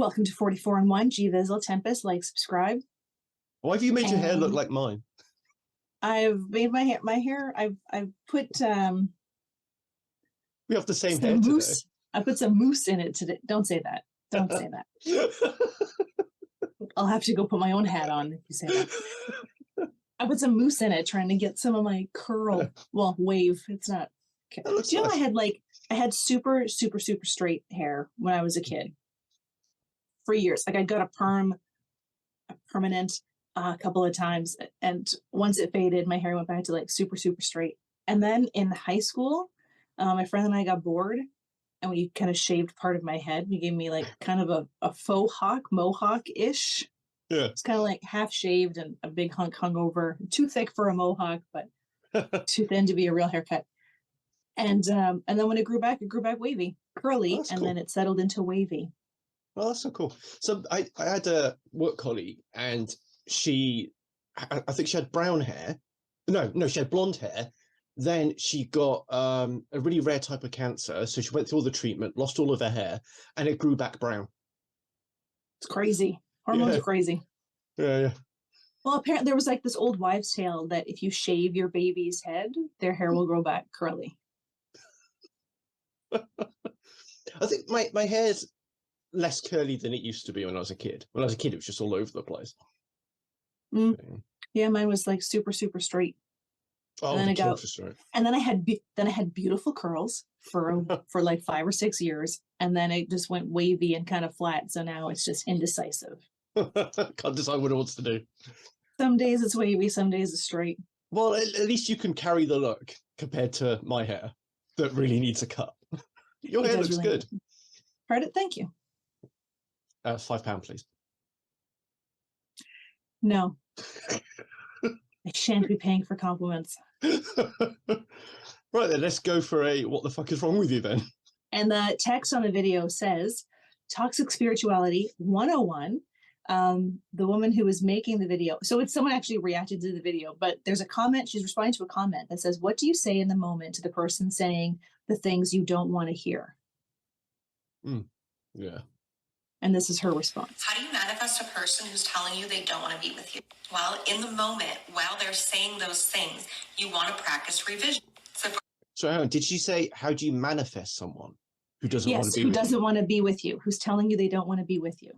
Welcome to 44 and 1. G Vizzle Tempest. Like, subscribe. Why have you made your hair look like mine? I've made my hair. I've put we have the same hair mousse. Today. I put some mousse in it today. Don't say that. Don't say that. I'll have to go put my own hat on if you say that. I put some mousse in it, trying to get some of my curl. Well, wave. It's not. Okay. Do you know I had super straight hair when I was a kid for years. Like I got a permanent a couple of times, and once it faded, my hair went back to like super straight. And then in high school, my friend and I got bored, and we kind of shaved part of my head. We gave me like kind of a faux mohawk-ish. Yeah. It's kind of like half shaved and a big hunk hung over. Too thick for a mohawk, but too thin to be a real haircut. And then when it grew back wavy, curly, and cool. Then it settled into wavy. Oh, that's so cool. So I had a work colleague, and I think she had brown hair. No, she had blonde hair. Then she got a really rare type of cancer. So she went through all the treatment, lost all of her hair, and it grew back brown. It's crazy. Hormones are crazy. Yeah. Well, apparently there was like this old wives' tale that if you shave your baby's head, their hair will grow back curly. I think my hair's less curly than it used to be when I was a kid. When I was a kid, it was just all over the place. Yeah, mine was like super straight. Oh, and then I had beautiful curls for like 5 or 6 years, and then it just went wavy and kind of flat. So now it's just indecisive. Can't decide what it wants to do. Some days it's wavy, some days it's straight. Well, at least you can carry the look compared to my hair that really needs a cut. Your hair looks really good. Heard it. Thank you. £5, please. No. I shan't be paying for compliments. Right then, let's go for a what the fuck is wrong with you then? And the text on the video says, Toxic Spirituality 101. The woman who was making the video, so it's someone actually reacted to the video, but there's a comment, she's responding to a comment that says, what do you say in the moment to the person saying the things you don't want to hear? Yeah. And this is her response. How do you manifest a person who's telling you they don't want to be with you? Well, in the moment, while they're saying those things, you want to practice revision. So hang on, did she say, how do you manifest someone who doesn't want to be who doesn't want to be with you, who's telling you they don't want to be with you?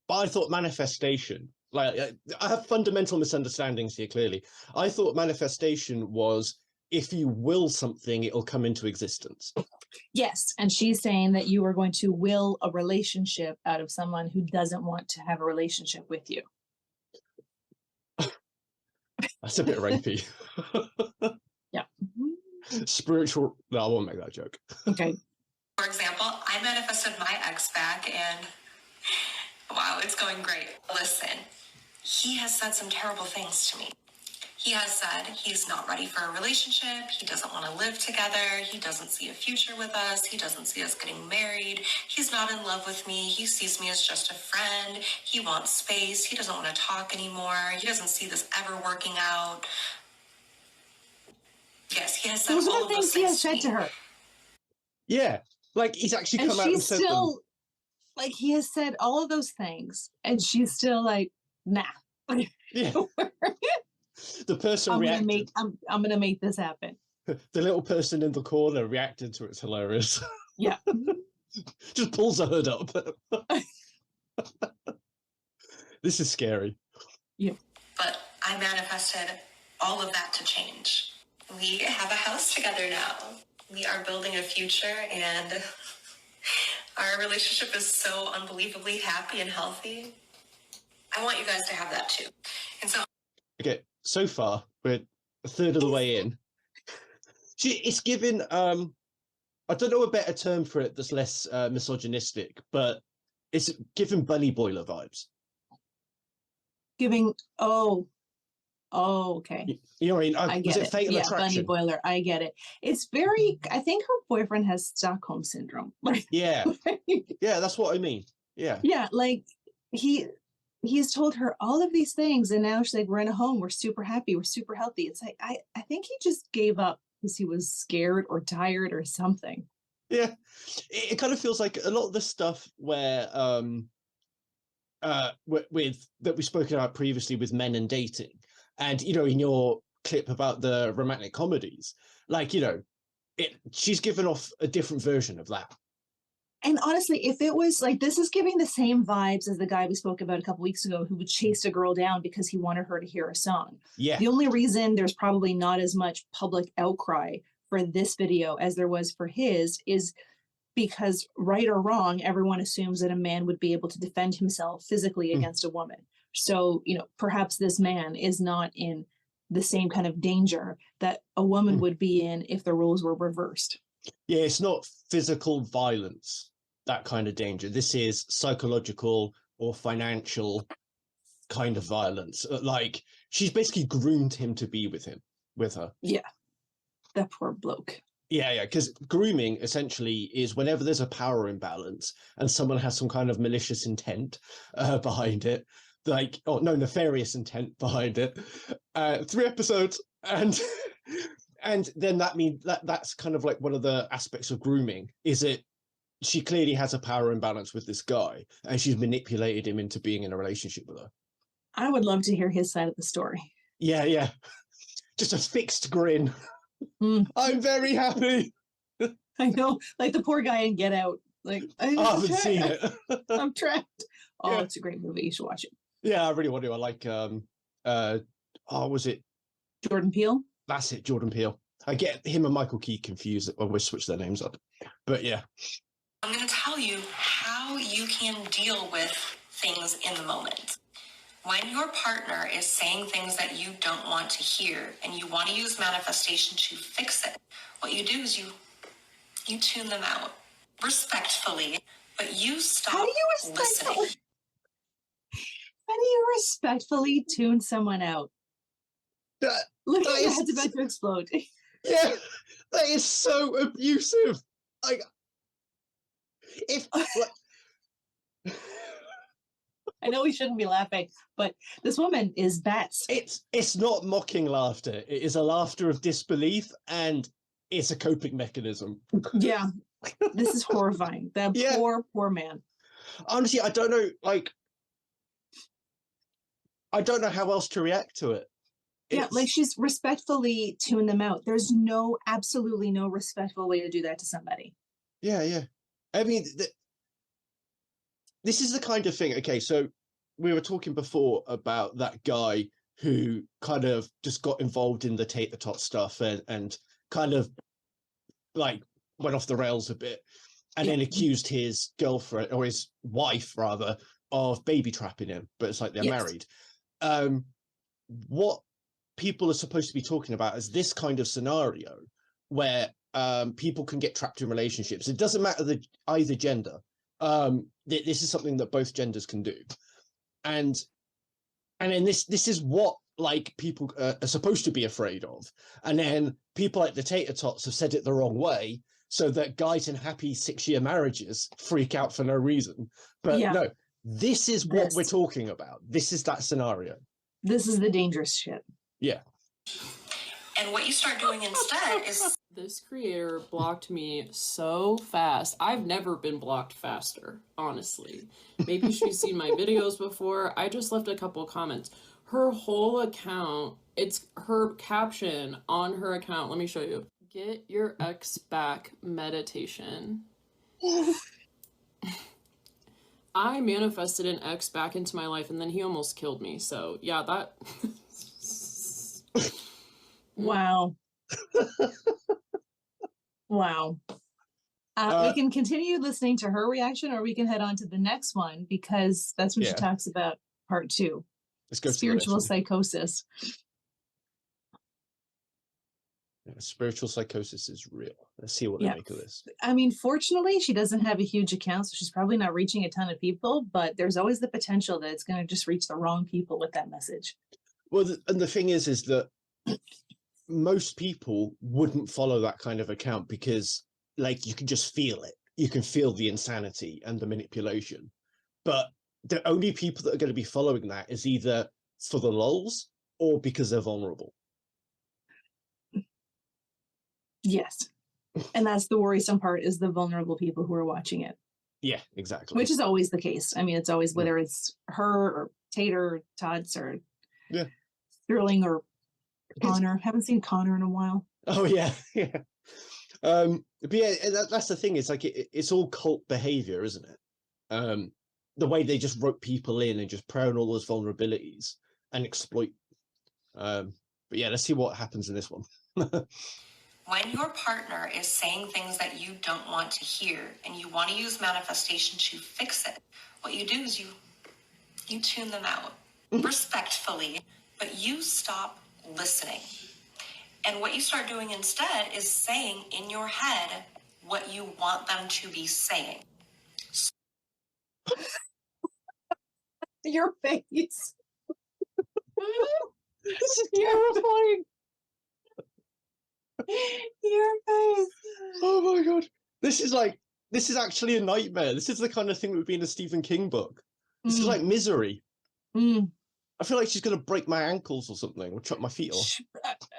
But I thought manifestation, like I have fundamental misunderstandings here, clearly. I thought manifestation was if you will something, it'll come into existence. Yes. And she's saying that you are going to will a relationship out of someone who doesn't want to have a relationship with you. That's a bit rapey. Yeah. Spiritual. No, I won't make that joke. Okay. For example, I manifested my ex back and wow, it's going great. Listen, he has said some terrible things to me. He has said he's not ready for a relationship. He doesn't want to live together. He doesn't see a future with us. He doesn't see us getting married. He's not in love with me. He sees me as just a friend. He wants space. He doesn't want to talk anymore. He doesn't see this ever working out. Yes, he has said those all are the of those things he has said to her. Yeah, like he's actually come out and said them. Like he has said all of those things, and she's still like, nah. Yeah. The person reacted. I'm gonna make this happen. The little person in the corner reacted to it's hilarious. Yeah. Just pulls the hood up. This is scary. Yeah. But I manifested all of that to change. We have a house together now. We are building a future, and our relationship is so unbelievably happy and healthy. I want you guys to have that too. And so, okay, so far we're a third of the way in. It's given I don't know a better term for it that's less misogynistic, but it's given bunny boiler vibes. Giving okay. You know what I mean? I get was it Fatal Attraction? Bunny boiler. I get it. It's very. I think her boyfriend has Stockholm syndrome. Yeah, yeah, that's what I mean. Yeah, yeah, like he's told her all of these things, and now she's like, we're in a home. We're super happy. We're super healthy. It's like I think he just gave up because he was scared or tired or something. Yeah, it kind of feels like a lot of the stuff where with that we've spoken about previously with men and dating, and in your clip about the romantic comedies, like she's given off a different version of that. And honestly, if it was like, this is giving the same vibes as the guy we spoke about a couple weeks ago who would chase a girl down because he wanted her to hear a song. Yeah. The only reason there's probably not as much public outcry for this video as there was for his is because, right or wrong, everyone assumes that a man would be able to defend himself physically against a woman. So, perhaps this man is not in the same kind of danger that a woman would be in if the roles were reversed. Yeah, it's not physical violence, that kind of danger. This is psychological or financial kind of violence. Like, she's basically groomed him to be with her. Yeah, that poor bloke. Yeah, because grooming essentially is whenever there's a power imbalance and someone has some kind of malicious intent behind it, nefarious intent behind it. 3 episodes, and then that means that's kind of like one of the aspects of grooming, is it she clearly has a power imbalance with this guy and she's manipulated him into being in a relationship with her. I would love to hear his side of the story. Yeah. Just a fixed grin. I'm very happy. I know, like the poor guy in Get Out. Like, I haven't seen it. I'm trapped. Oh, Yeah. It's a great movie. You should watch it. Yeah, I really want to. I like was it Jordan Peele? That's it, Jordan Peele. I get him and Michael Keaton confused when we switch their names up. But yeah. I'm going to tell you how you can deal with things in the moment. When your partner is saying things that you don't want to hear and you want to use manifestation to fix it, what you do is you tune them out respectfully, but you stop listening. How do you respectfully tune someone out? Look at your head's about to explode. Yeah, that is so abusive. I know we shouldn't be laughing, but this woman is bats. It's not mocking laughter. It is a laughter of disbelief, and it's a coping mechanism. Yeah, this is horrifying. That poor man. Honestly, I don't know. I don't know how else to react to it. She's respectfully tuned them out. There's absolutely no respectful way to do that to somebody. Yeah. I mean, this is the kind of thing. Okay, so we were talking before about that guy who kind of just got involved in the tater-tot stuff and kind of like went off the rails a bit, and then accused his girlfriend, or his wife rather, of baby trapping him. But it's like they're married. What people are supposed to be talking about is this kind of scenario where people can get trapped in relationships. It doesn't matter either gender. This is something that both genders can do, and then this is what like people are supposed to be afraid of, and then people like the Tater Tots have said it the wrong way, so that guys in happy 6-year marriages freak out for no reason. But no, this is what we're talking about. This is that scenario. This is the dangerous shit. Yeah. And what you start doing instead is... This creator blocked me so fast. I've never been blocked faster, honestly. Maybe she's seen my videos before. I just left a couple comments. Her whole account, it's her caption on her account. Let me show you. Get your ex back meditation. I manifested an ex back into my life and then he almost killed me. So yeah, that... Wow. Wow. We can continue listening to her reaction, or we can head on to the next one, because that's when she talks about part 2. Let's go spiritual to psychosis. Spiritual psychosis is real. Let's see what they make of this. I mean, fortunately, she doesn't have a huge account, so she's probably not reaching a ton of people, but there's always the potential that it's going to just reach the wrong people with that message. Well, and the thing is that most people wouldn't follow that kind of account because, like, you can just feel it. You can feel the insanity and the manipulation. But the only people that are going to be following that is either for the lulz or because they're vulnerable. Yes. And that's the worrisome part, is the vulnerable people who are watching it, Yeah, exactly. which is always the case. I mean, it's always, whether it's her or Tater or Tots or Yeah. Sterling or Connor. Haven't seen Connor in a while. Oh yeah, yeah. But yeah, that's the thing. It's like it's all cult behavior, isn't it? The way they just rope people in and just prey on all those vulnerabilities and exploit. But yeah, let's see what happens in this one. When your partner is saying things that you don't want to hear and you want to use manifestation to fix it, what you do is you tune them out respectfully, but you stop listening. And what you start doing instead is saying in your head what you want them to be saying. Your face. This is terrifying. Your face. Oh my god, this is actually a nightmare. This is the kind of thing that would be in a Stephen King book. This is like Misery. I feel like she's gonna break my ankles or something, or chop my feet off.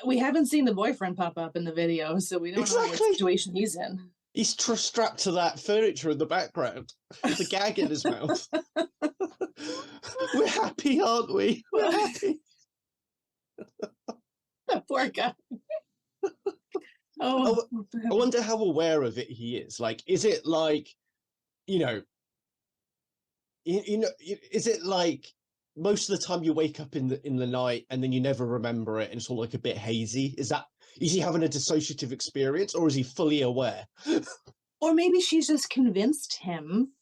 We haven't seen the boyfriend pop up in the video, so we don't know what situation he's in. He's strapped to that furniture in the background with a gag in his mouth. We're happy, aren't we? We're happy. That poor guy. Oh, I wonder how aware of it he is. Like, is it like, you know, is it like most of the time you wake up in the night and then you never remember it and it's all like a bit hazy? Is he having a dissociative experience, or is he fully aware? Or maybe she's just convinced him,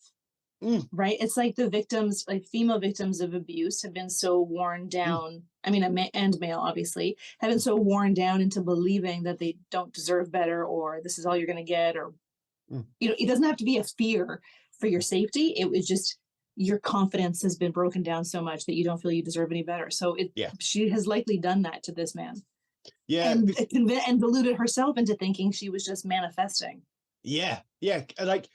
right? It's like the victims, like female victims of abuse, have been so worn down. I mean, and male, obviously, have been so worn down into believing that they don't deserve better, or this is all you're going to get, or, it doesn't have to be a fear for your safety. It was just your confidence has been broken down so much that you don't feel you deserve any better. So she has likely done that to this man. Yeah. And deluded herself into thinking she was just manifesting. Yeah. Like,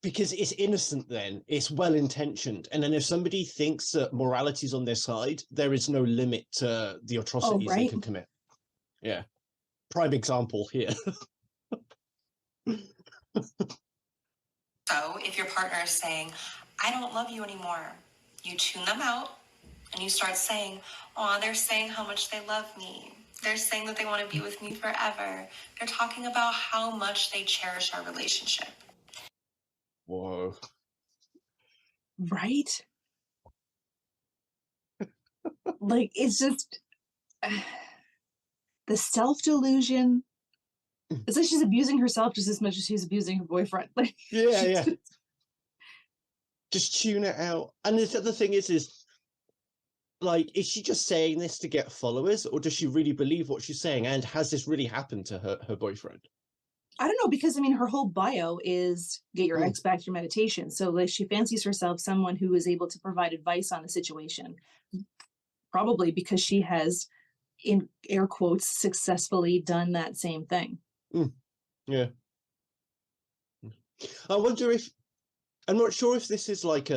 because it's innocent then, it's well-intentioned. And then if somebody thinks that morality's on their side, there is no limit to the atrocities they can commit. Yeah. Prime example here. So if your partner is saying, I don't love you anymore, you tune them out and you start saying, oh, they're saying how much they love me. They're saying that they want to be with me forever. They're talking about how much they cherish our relationship. Whoa. Right? Like, it's just the self-delusion. It's like she's abusing herself just as much as she's abusing her boyfriend. Like, yeah. Just tune it out. And the other thing is like, is she just saying this to get followers, or does she really believe what she's saying? And has this really happened to her boyfriend? I don't know, because I mean, her whole bio is get your ex back to your meditation. So like, she fancies herself someone who is able to provide advice on a situation, probably because she has, in air quotes, successfully done that same thing. Yeah. I wonder if, I'm not sure if this is like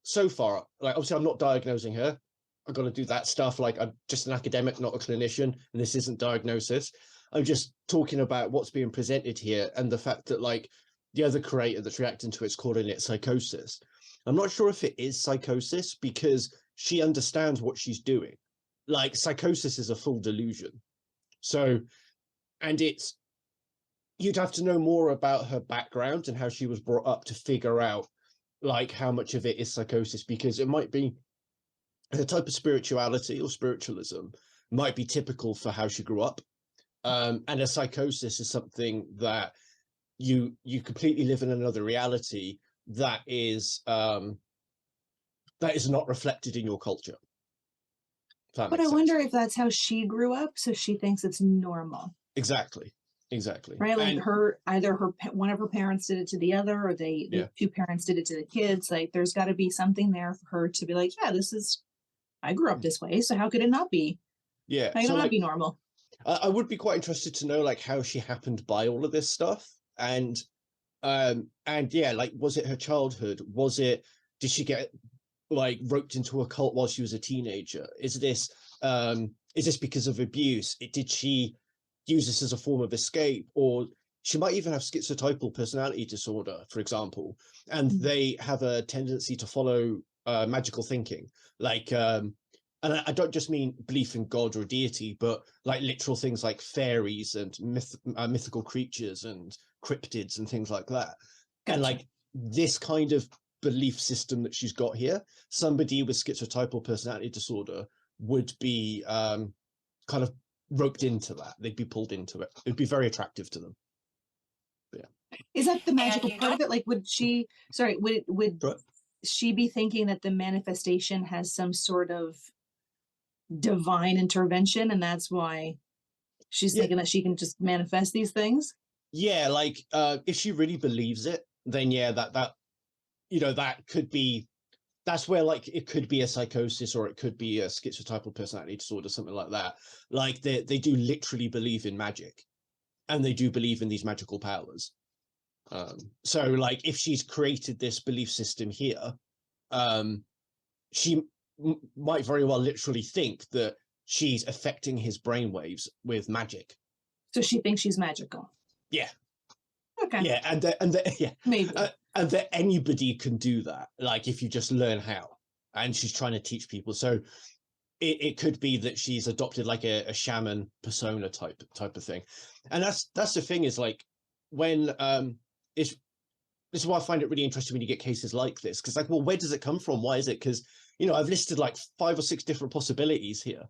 so far, like, obviously I'm not diagnosing her. I've got to do that stuff. Like, I'm just an academic, not a clinician, and this isn't diagnosis. I'm just talking about what's being presented here, and the fact that, like, the other creator that's reacting to it's calling it psychosis. I'm not sure if it is psychosis, because she understands what she's doing. Like, psychosis is a full delusion. So, and you'd have to know more about her background and how she was brought up to figure out, like, how much of it is psychosis, because it might be the type of spirituality or spiritualism might be typical for how she grew up. And a psychosis is something that you completely live in another reality that is not reflected in your culture. But I wonder if that's how she grew up, so she thinks it's normal. Exactly. Right, like one of her parents did it to the other, or the two parents did it to the kids. Like, there's got to be something there for her to be like, yeah, I grew up this way, so how could it not be? Yeah, how could it not be normal? I would be quite interested to know, like, how she happened by all of this stuff, and yeah, like, was it her childhood? Did she get, like, roped into a cult while she was a teenager? Is this because of abuse? Did she use this as a form of escape, or she might even have schizotypal personality disorder, for example, and they have a tendency to follow magical thinking, like and I don't just mean belief in God or deity, but like literal things like fairies and mythical creatures and cryptids and things like that. Gotcha. And like this kind of belief system that she's got here, somebody with schizotypal personality disorder would be kind of roped into that. They'd be pulled into it. It'd be very attractive to them. But yeah. Is that the magical you part of it? Like, would she? Sorry, would Right. she be thinking that the manifestation has some sort of divine intervention, and that's why she's thinking that she can just manifest these things? Yeah, like if she really believes it, then yeah, that you know, that could be, that's where like it could be a psychosis or it could be a schizotypal personality disorder, something like that. Like they do literally believe in magic, and they do believe in these magical powers. So like if she's created this belief system here, she might very well literally think that she's affecting his brainwaves with magic. So she thinks she's magical. Yeah. Okay. Yeah, yeah, Maybe. and that anybody can do that, like if you just learn how. And she's trying to teach people. So it could be that she's adopted like a shaman persona type of thing. And that's the thing, is like when this is why I find it really interesting when you get cases like this, because like, well, where does it come from? Why is it? Because, you know, I've listed like 5 or 6 different possibilities here.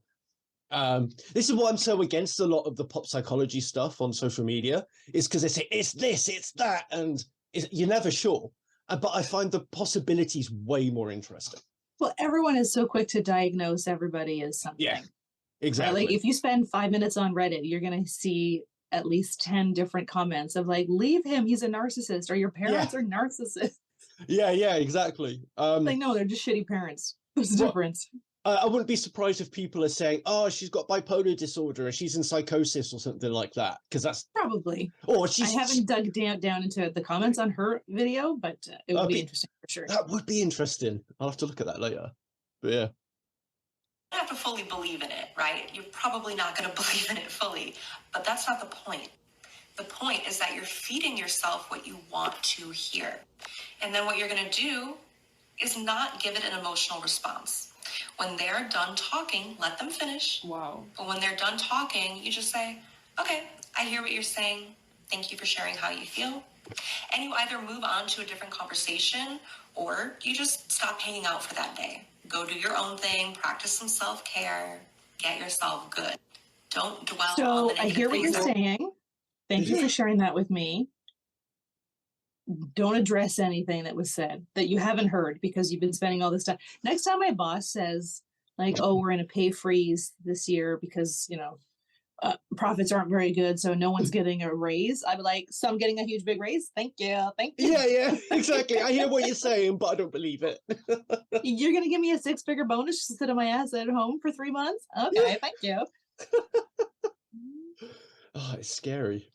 This is why I'm so against a lot of the pop psychology stuff on social media, is because they say it's this, it's that, and you're never sure. But I find the possibilities way more interesting. Well, everyone is so quick to diagnose everybody as something. Yeah, exactly. Right? Like if you spend 5 minutes on Reddit, you're going to see at least 10 different comments of like, leave him, he's a narcissist, or your parents are narcissists. Yeah, exactly. Like, no, they're just shitty parents. There's a difference. I wouldn't be surprised if people are saying, oh, she's got bipolar disorder, or she's in psychosis or something like that, because that's probably. Or I haven't dug down into the comments on her video, but it would be interesting for sure. That would be interesting. I'll have to look at that later. But yeah. You don't have to fully believe in it, right? You're probably not going to believe in it fully, but that's not the point. The point is that you're feeding yourself what you want to hear. And then what you're going to do is not give it an emotional response. When they're done talking, let them finish. Wow. But when they're done talking, you just say, okay, I hear what you're saying. Thank you for sharing how you feel. And you either move on to a different conversation, or you just stop hanging out for that day. Go do your own thing, practice some self-care, get yourself good. Don't dwell on So the I negative hear what you're things. saying. Thank you for sharing that with me. Don't address anything that was said that you haven't heard, because you've been spending all this time. Next time my boss says like, oh, we're in a pay freeze this year because, you know, profits aren't very good, so no one's getting a raise, I'd be like, so I'm getting a huge big raise? Thank you. Yeah, exactly. I hear what you're saying, but I don't believe it. You're going to give me a 6-figure bonus just to sit on my ass at home for 3 months? Okay, thank you. Oh, it's scary.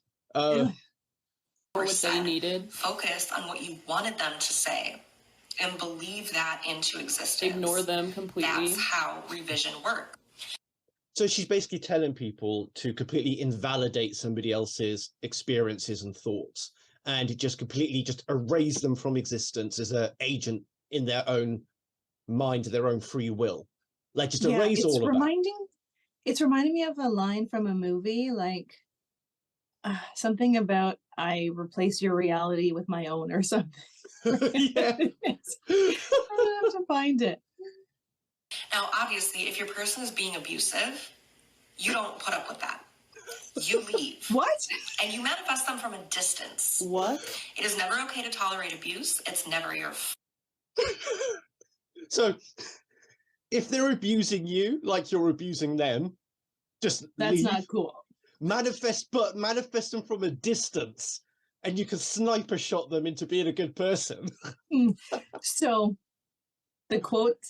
What they needed. Focus on what you wanted them to say and believe that into existence. Ignore them completely. That's how revision works. So she's basically telling people to completely invalidate somebody else's experiences and thoughts, and just completely just erase them from existence as an agent in their own mind, their own free will. Like just erase all of that. It's reminding me of a line from a movie, like something about I replace your reality with my own or something. Yeah. I have to find it. Now, obviously, if your person is being abusive, you don't put up with that. You leave. What? And you manifest them from a distance. What? It is never okay to tolerate abuse. It's never your So if they're abusing you like you're abusing them, just That's leave. not cool. Manifest them from a distance, and you can sniper shot them into being a good person. So the quote,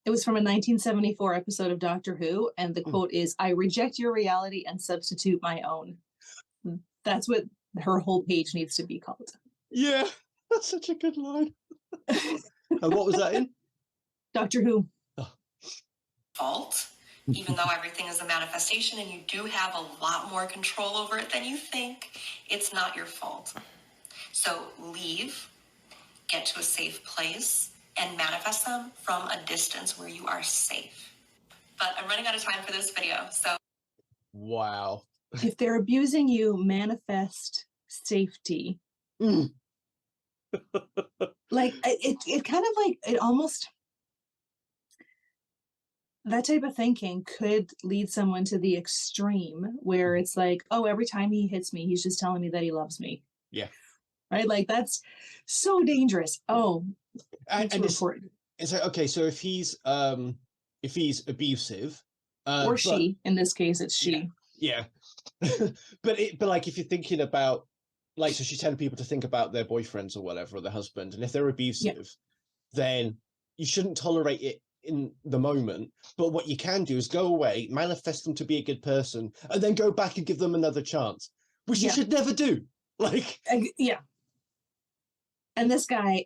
it was from a 1974 episode of Doctor Who, and the quote is, I reject your reality and substitute my own. That's what her whole page needs to be called. Yeah, that's such a good line. And what was that in? Doctor Who. fault. Even though everything is a manifestation and you do have a lot more control over it than you think, it's not your fault. So leave, get to a safe place, and manifest them from a distance where you are safe. But I'm running out of time for this video, so... Wow. If they're abusing you, manifest safety. Mm. Like, it kind of like, it almost... That type of thinking could lead someone to the extreme where it's like, oh, every time he hits me, he's just telling me that he loves me. Yeah. Right? Like, that's so dangerous. Oh, And it's like, okay, so if he's abusive, or she, in this case, it's she. Yeah. but like, if you're thinking about, like, so she's telling people to think about their boyfriends or whatever, or their husband, and if they're abusive, then you shouldn't tolerate it in the moment. But what you can do is go away, manifest them to be a good person, and then go back and give them another chance, which you should never do. Like, yeah. And this guy,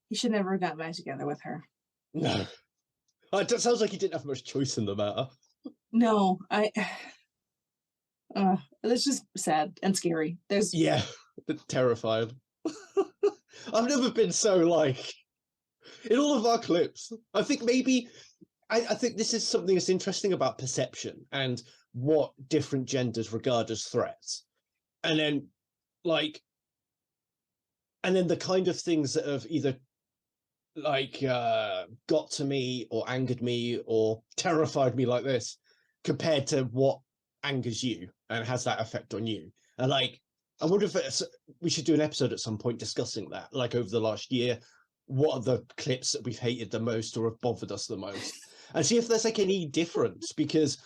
he should never have gotten back together with her. No. It sounds like he didn't have much choice in the matter. No, it's just sad and scary. Terrified. I've never been so, like, in all of our clips. I think maybe I think this is something that's interesting about perception and what different genders regard as threats, and then the kind of things that have either got to me or angered me or terrified me like this, compared to what angers you and has that effect on you. And like, I wonder if we should do an episode at some point discussing that, like, over the last year, what are the clips that we've hated the most or have bothered us the most, and see if there's like any difference, because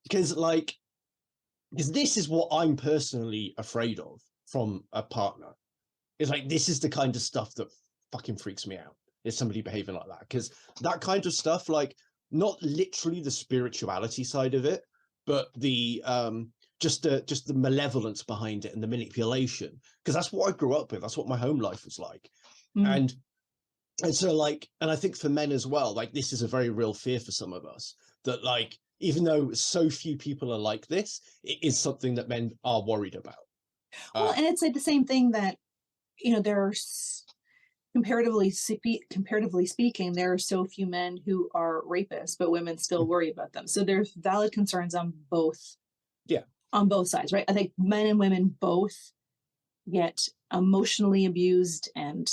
this is what I'm personally afraid of from a partner. It's like, this is the kind of stuff that fucking freaks me out, is somebody behaving like that, because that kind of stuff, like, not literally the spirituality side of it, but the just the malevolence behind it and the manipulation, because that's what I grew up with, that's what my home life was like. And so, like, and I think for men as well, like, this is a very real fear for some of us, that, like, even though so few people are like this, it is something that men are worried about. Well, and it's like the same thing that, you know, comparatively speaking, there are so few men who are rapists, but women still worry about them. So there's valid concerns on both sides, right? I think men and women both get emotionally abused and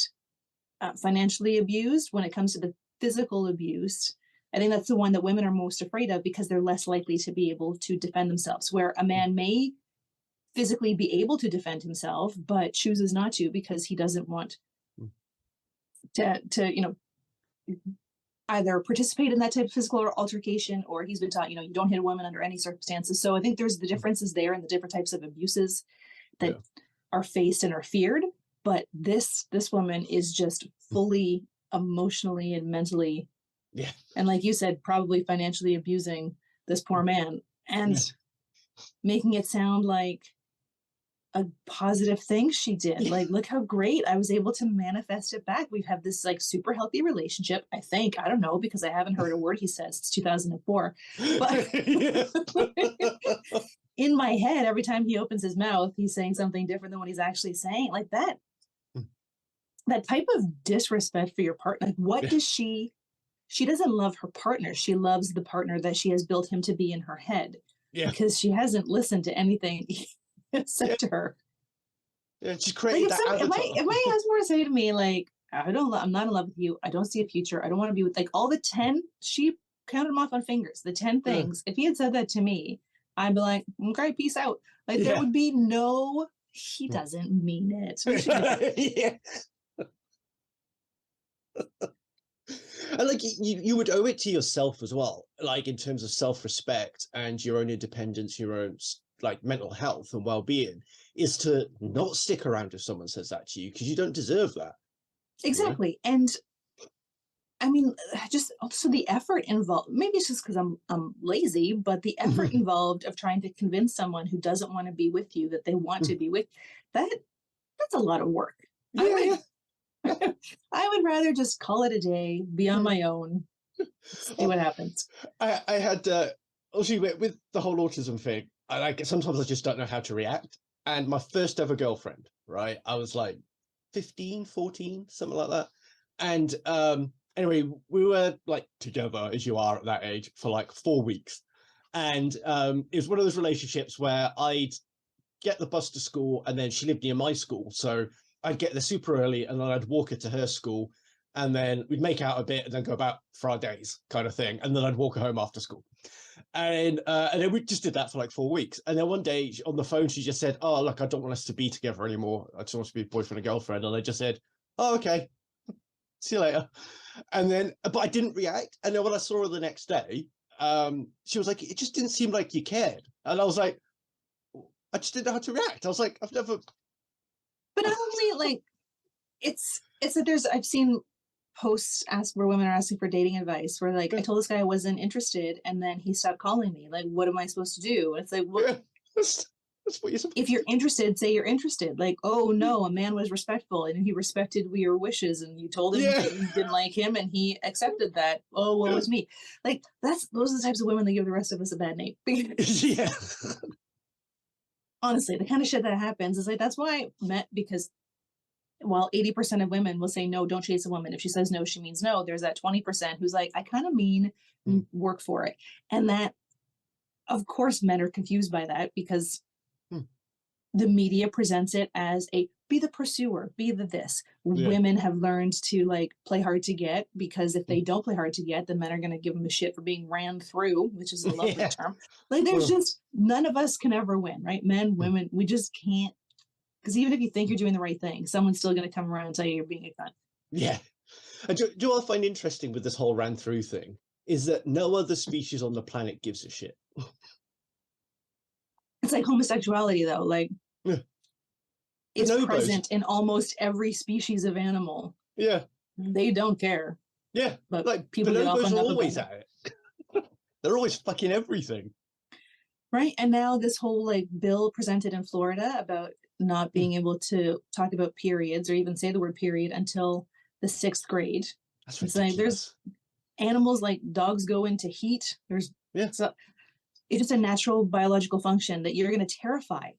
financially abused. When it comes to the physical abuse, I think that's the one that women are most afraid of, because they're less likely to be able to defend themselves, where a man may physically be able to defend himself but chooses not to because he doesn't want to you know, either participate in that type of physical altercation, or he's been taught, you know, you don't hit a woman under any circumstances. So I think there's the differences there and the different types of abuses that are faced and are feared. But this woman is just fully emotionally and mentally, and like you said, probably financially abusing this poor man, and making it sound like a positive thing she did. Like, look how great I was able to manifest it back. We've had this like super healthy relationship, I think. I don't know, because I haven't heard a word he says since 2004. But in my head, every time he opens his mouth, he's saying something different than what he's actually saying. Like that type of disrespect for your partner. Like, what does she doesn't love her partner. She loves the partner that she has built him to be in her head. Because she hasn't listened to anything said to her. She's created like, that avatar. If my husband were to say to me, like, I'm not in love with you, I don't see a future, I don't want to be with, like, all the 10, she counted them off on fingers, the 10 things. If he had said that to me, I'd be like, okay, peace out. Like, there would be no, he doesn't mean it. And like, you would owe it to yourself as well, like, in terms of self-respect and your own independence, your own like mental health and well-being, is to not stick around if someone says that to you, because you don't deserve that. Exactly. You know? And I mean, just also the effort involved, maybe it's just because I'm lazy, but the effort involved of trying to convince someone who doesn't want to be with you that they want to be with, that's a lot of work. I would rather just call it a day, be on my own. See what happens. I had also with the whole autism thing. I like sometimes I just don't know how to react. And my first ever girlfriend, right? I was like 15, 14, something like that. And anyway, we were like together as you are at that age for like 4 weeks. And it was one of those relationships where I'd get the bus to school and then she lived near my school. So I'd get there super early and then I'd walk her to her school and then we'd make out a bit and then go about for our days kind of thing. And then I'd walk her home after school. And then we just did that for like 4 weeks. And then one day on the phone, she just said, oh, look, I don't want us to be together anymore. I just want us to be boyfriend and girlfriend. And I just said, oh, okay. See you later. And then, but I didn't react. And then when I saw her the next day, she was like, it just didn't seem like you cared. And I was like, I just didn't know how to react. I was like, I've never. But not only like, it's that I've seen posts where women are asking for dating advice where like, I told this guy I wasn't interested and then he stopped calling me. Like, what am I supposed to do? And it's like, well, Yeah, that's what you're supposed if you're interested, say you're interested. Like, oh no, a man was respectful and he respected your wishes and you told him that you didn't like him and he accepted that. Oh, well, it was me. Like those are the types of women that give the rest of us a bad name. Yeah. Honestly, the kind of shit that happens is like, that's why I met, because while 80% of women will say, no, don't chase a woman. If she says no, she means no. There's that 20% who's like, I kind of mean work for it. And that, of course, men are confused by that because the media presents it as be the pursuer, be the this. Yeah. Women have learned to like play hard to get, because if they don't play hard to get, the men are going to give them a shit for being ran through, which is a lovely term. Like there's just, none of us can ever win, right? Men, women, we just can't. Because even if you think you're doing the right thing, someone's still going to come around and tell you you're being a cunt. Yeah. And do you know what I find interesting with this whole ran through thing is that no other species on the planet gives a shit. It's like homosexuality, though. Like, it's present in almost every species of animal. Yeah. They don't care. Yeah. But like, people bonobos are always at it. They're always fucking everything. Right. And now this whole like bill presented in Florida about not being able to talk about periods or even say the word period until the 6th grade. That's ridiculous. Like there's animals like dogs go into heat. There's it's just a natural biological function that you're going to terrify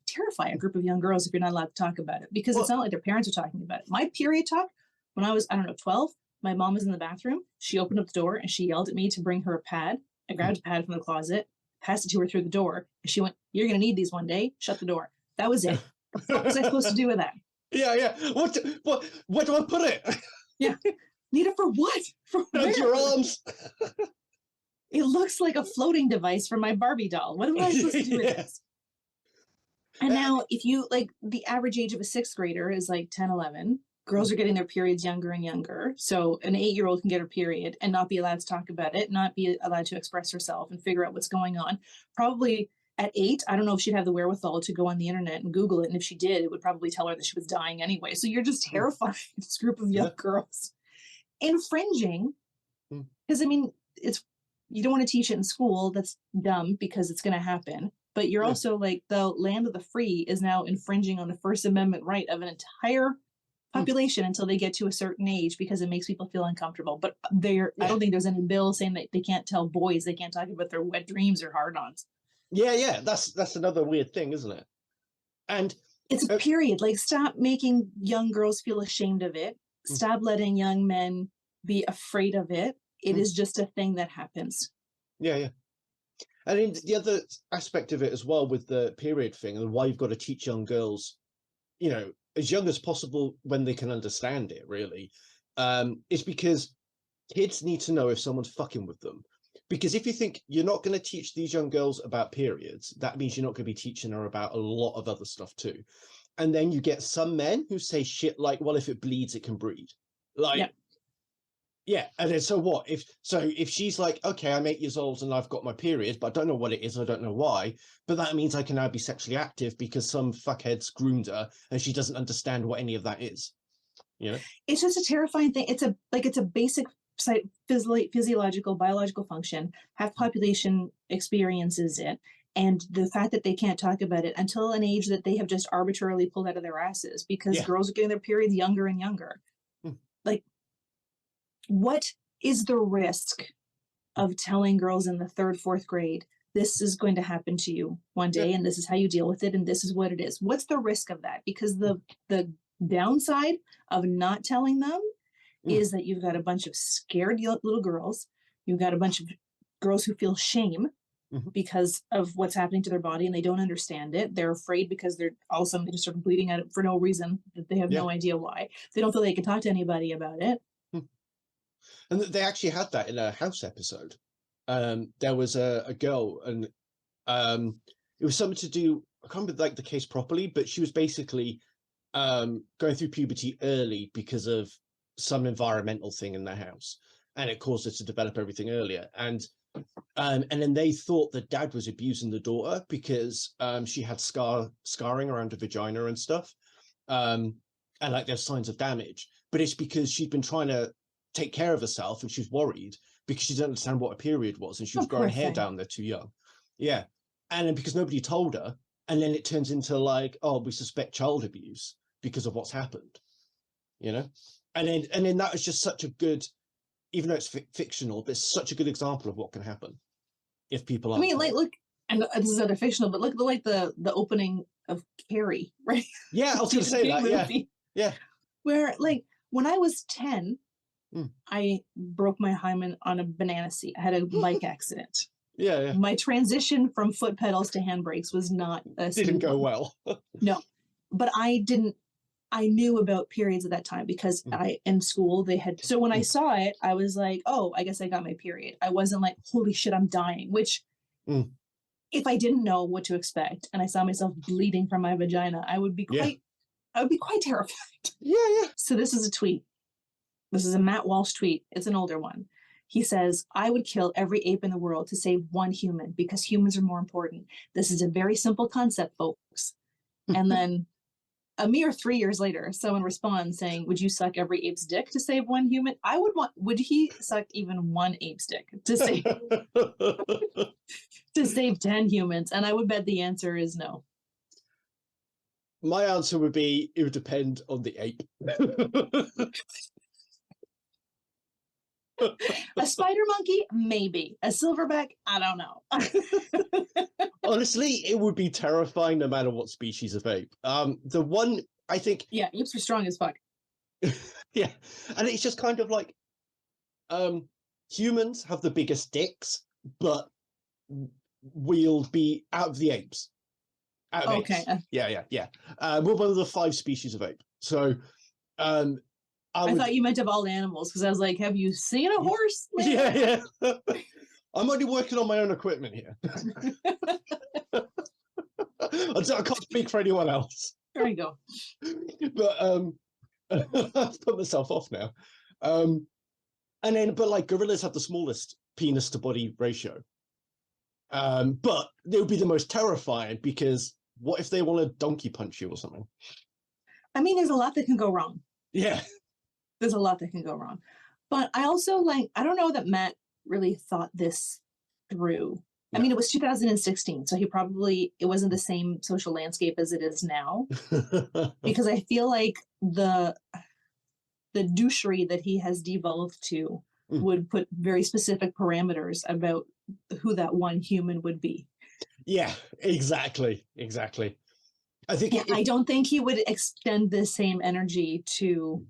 a group of young girls if you're not allowed to talk about it, because it's not like their parents are talking about it. My period talk when I was, 12, my mom was in the bathroom. She opened up the door and she yelled at me to bring her a pad. I grabbed a pad from the closet, passed it to her through the door, and she went, "You're going to need these one day. Shut the door." That was it. What was I supposed to do with that? Yeah. Where do I put it? Yeah. Need it for what? For your arms. It looks like a floating device for my Barbie doll. What am I supposed to do with this? And now if you like, the average age of a 6th grader is like 10, 11. Girls are getting their periods younger and younger. So an 8-year-old can get her period and not be allowed to talk about it, not be allowed to express herself and figure out what's going on. Probably at 8, I don't know if she'd have the wherewithal to go on the internet and Google it. And if she did, it would probably tell her that she was dying anyway. So you're just terrifying this group of young girls. Infringing, because I mean, you don't want to teach it in school. That's dumb because it's going to happen. But you're also like, the land of the free is now infringing on the First Amendment right of an entire population until they get to a certain age, because it makes people feel uncomfortable. But I don't think there's any bill saying that they can't tell boys they can't talk about their wet dreams or hard-ons. Yeah. That's another weird thing, isn't it? And it's a period. Like, stop making young girls feel ashamed of it. Stop letting young men be afraid of it. It is just a thing that happens. Yeah. And in the other aspect of it as well with the period thing and why you've got to teach young girls, as young as possible when they can understand it, really, is because kids need to know if someone's fucking with them. Because if you think you're not going to teach these young girls about periods, that means you're not going to be teaching her about a lot of other stuff too. And then you get some men who say shit like, well, if it bleeds, it can breed. Like, yeah. And then so what? If she's like, okay, I'm 8 years old and I've got my period, but I don't know what it is, I don't know why, but that means I can now be sexually active because some fuckhead's groomed her and she doesn't understand what any of that is. It's just a terrifying thing. It's a basic physiological, biological function. Half population experiences it. And the fact that they can't talk about it until an age that they have just arbitrarily pulled out of their asses, because girls are getting their periods younger and younger. Like, what is the risk of telling girls in the 3rd, 4th grade, this is going to happen to you one day, and this is how you deal with it, and this is what it is. What's the risk of that? Because the downside of not telling them is that you've got a bunch of scared little girls. You've got a bunch of girls who feel shame because of what's happening to their body, and they don't understand it. They're afraid because they're all of a sudden they just start bleeding out for no reason that they have no idea why. They don't feel they can talk to anybody about it. And they actually had that in a House episode. There was a girl, and it was something to do, I can't remember like the case properly, but she was basically going through puberty early because of some environmental thing in their house, and it caused her to develop everything earlier. And then they thought that dad was abusing the daughter because she had scarring around her vagina and stuff, and like there's signs of damage. But it's because she'd been trying to take care of herself, and she was worried because she didn't understand what a period was, and she was growing hair down there too young. Yeah, and then because nobody told her, and then it turns into like, oh, we suspect child abuse because of what's happened, you know. And then that was just such a good, even though it's fictional, but it's such a good example of what can happen if people aren't. I mean, like, look, and this is other fictional, but look like the opening of Carrie, right? Yeah, I was going to say that. Yeah. Where like when I was 10, I broke my hymen on a banana seat. I had a bike accident. Yeah. My transition from foot pedals to handbrakes was not a didn't go well. No, but I knew about periods at that time because in school they had, so when I saw it, I was like, oh, I guess I got my period. I wasn't like, holy shit, I'm dying, which if I didn't know what to expect and I saw myself bleeding from my vagina, I would be quite terrified. Yeah. So this is a tweet. This is a Matt Walsh tweet. It's an older one. He says, I would kill every ape in the world to save one human because humans are more important. This is a very simple concept, folks. And then a mere 3 years later, someone responds saying, would you suck every ape's dick to save one human? Would he suck even one ape's dick to save, to save 10 humans? And I would bet the answer is no. My answer would be, it would depend on the ape. A spider monkey, maybe. A silverback, I don't know. Honestly, it would be terrifying no matter what species of ape. The one, I think... Yeah, apes are strong as fuck. Yeah, and it's just kind of like, humans have the biggest dicks, but we'll be out of the apes. Out of apes. Yeah. We're one of the 5 species of ape. So, I thought you meant of all animals, because I was like, have you seen a horse? Yeah. I'm only working on my own equipment here. I can't speak for anyone else. There you go. But I've put myself off now. But like gorillas have the smallest penis to body ratio. But they would be the most terrifying, because what if they want to donkey punch you or something? I mean, there's a lot that can go wrong. Yeah. There's a lot that can go wrong. But I also I don't know that Matt really thought this through. No. I mean, it was 2016, so it wasn't the same social landscape as it is now. Because I feel like the douchery that he has devolved to would put very specific parameters about who that one human would be. Yeah, exactly. I think I don't think he would extend the same energy to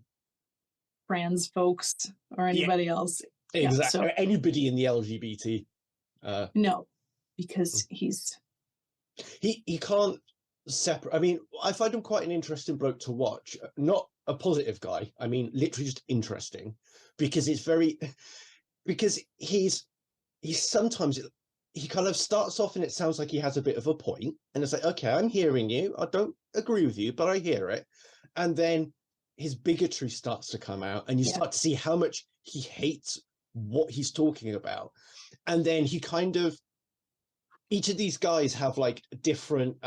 trans folks or anybody else. Exactly. Yeah, so, anybody in the LGBT. No, because he can't separate. I mean, I find him quite an interesting bloke to watch. Not a positive guy. I mean, literally just interesting, because he's sometimes, he kind of starts off and it sounds like he has a bit of a point, and it's like, okay, I'm hearing you. I don't agree with you, but I hear it. And then his bigotry starts to come out, and you start to see how much he hates what he's talking about. And then he kind of, each of these guys have like different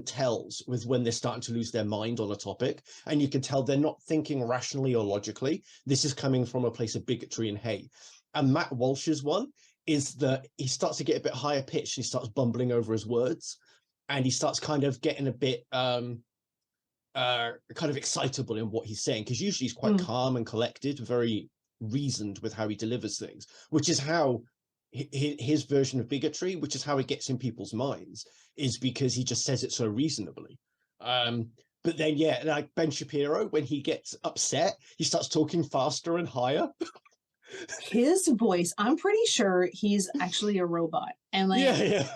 tells with when they're starting to lose their mind on a topic, and you can tell they're not thinking rationally or logically. This is coming from a place of bigotry and hate. And Matt Walsh's one is that he starts to get a bit higher pitched, and he starts bumbling over his words, and he starts kind of getting a bit kind of excitable in what he's saying, because usually he's quite calm and collected, very reasoned with how he delivers things, which is how his version of bigotry, which is how it gets in people's minds, is because he just says it so reasonably. But then, yeah, like Ben Shapiro, when he gets upset, he starts talking faster and higher. His voice, I'm pretty sure he's actually a robot. And like Yeah.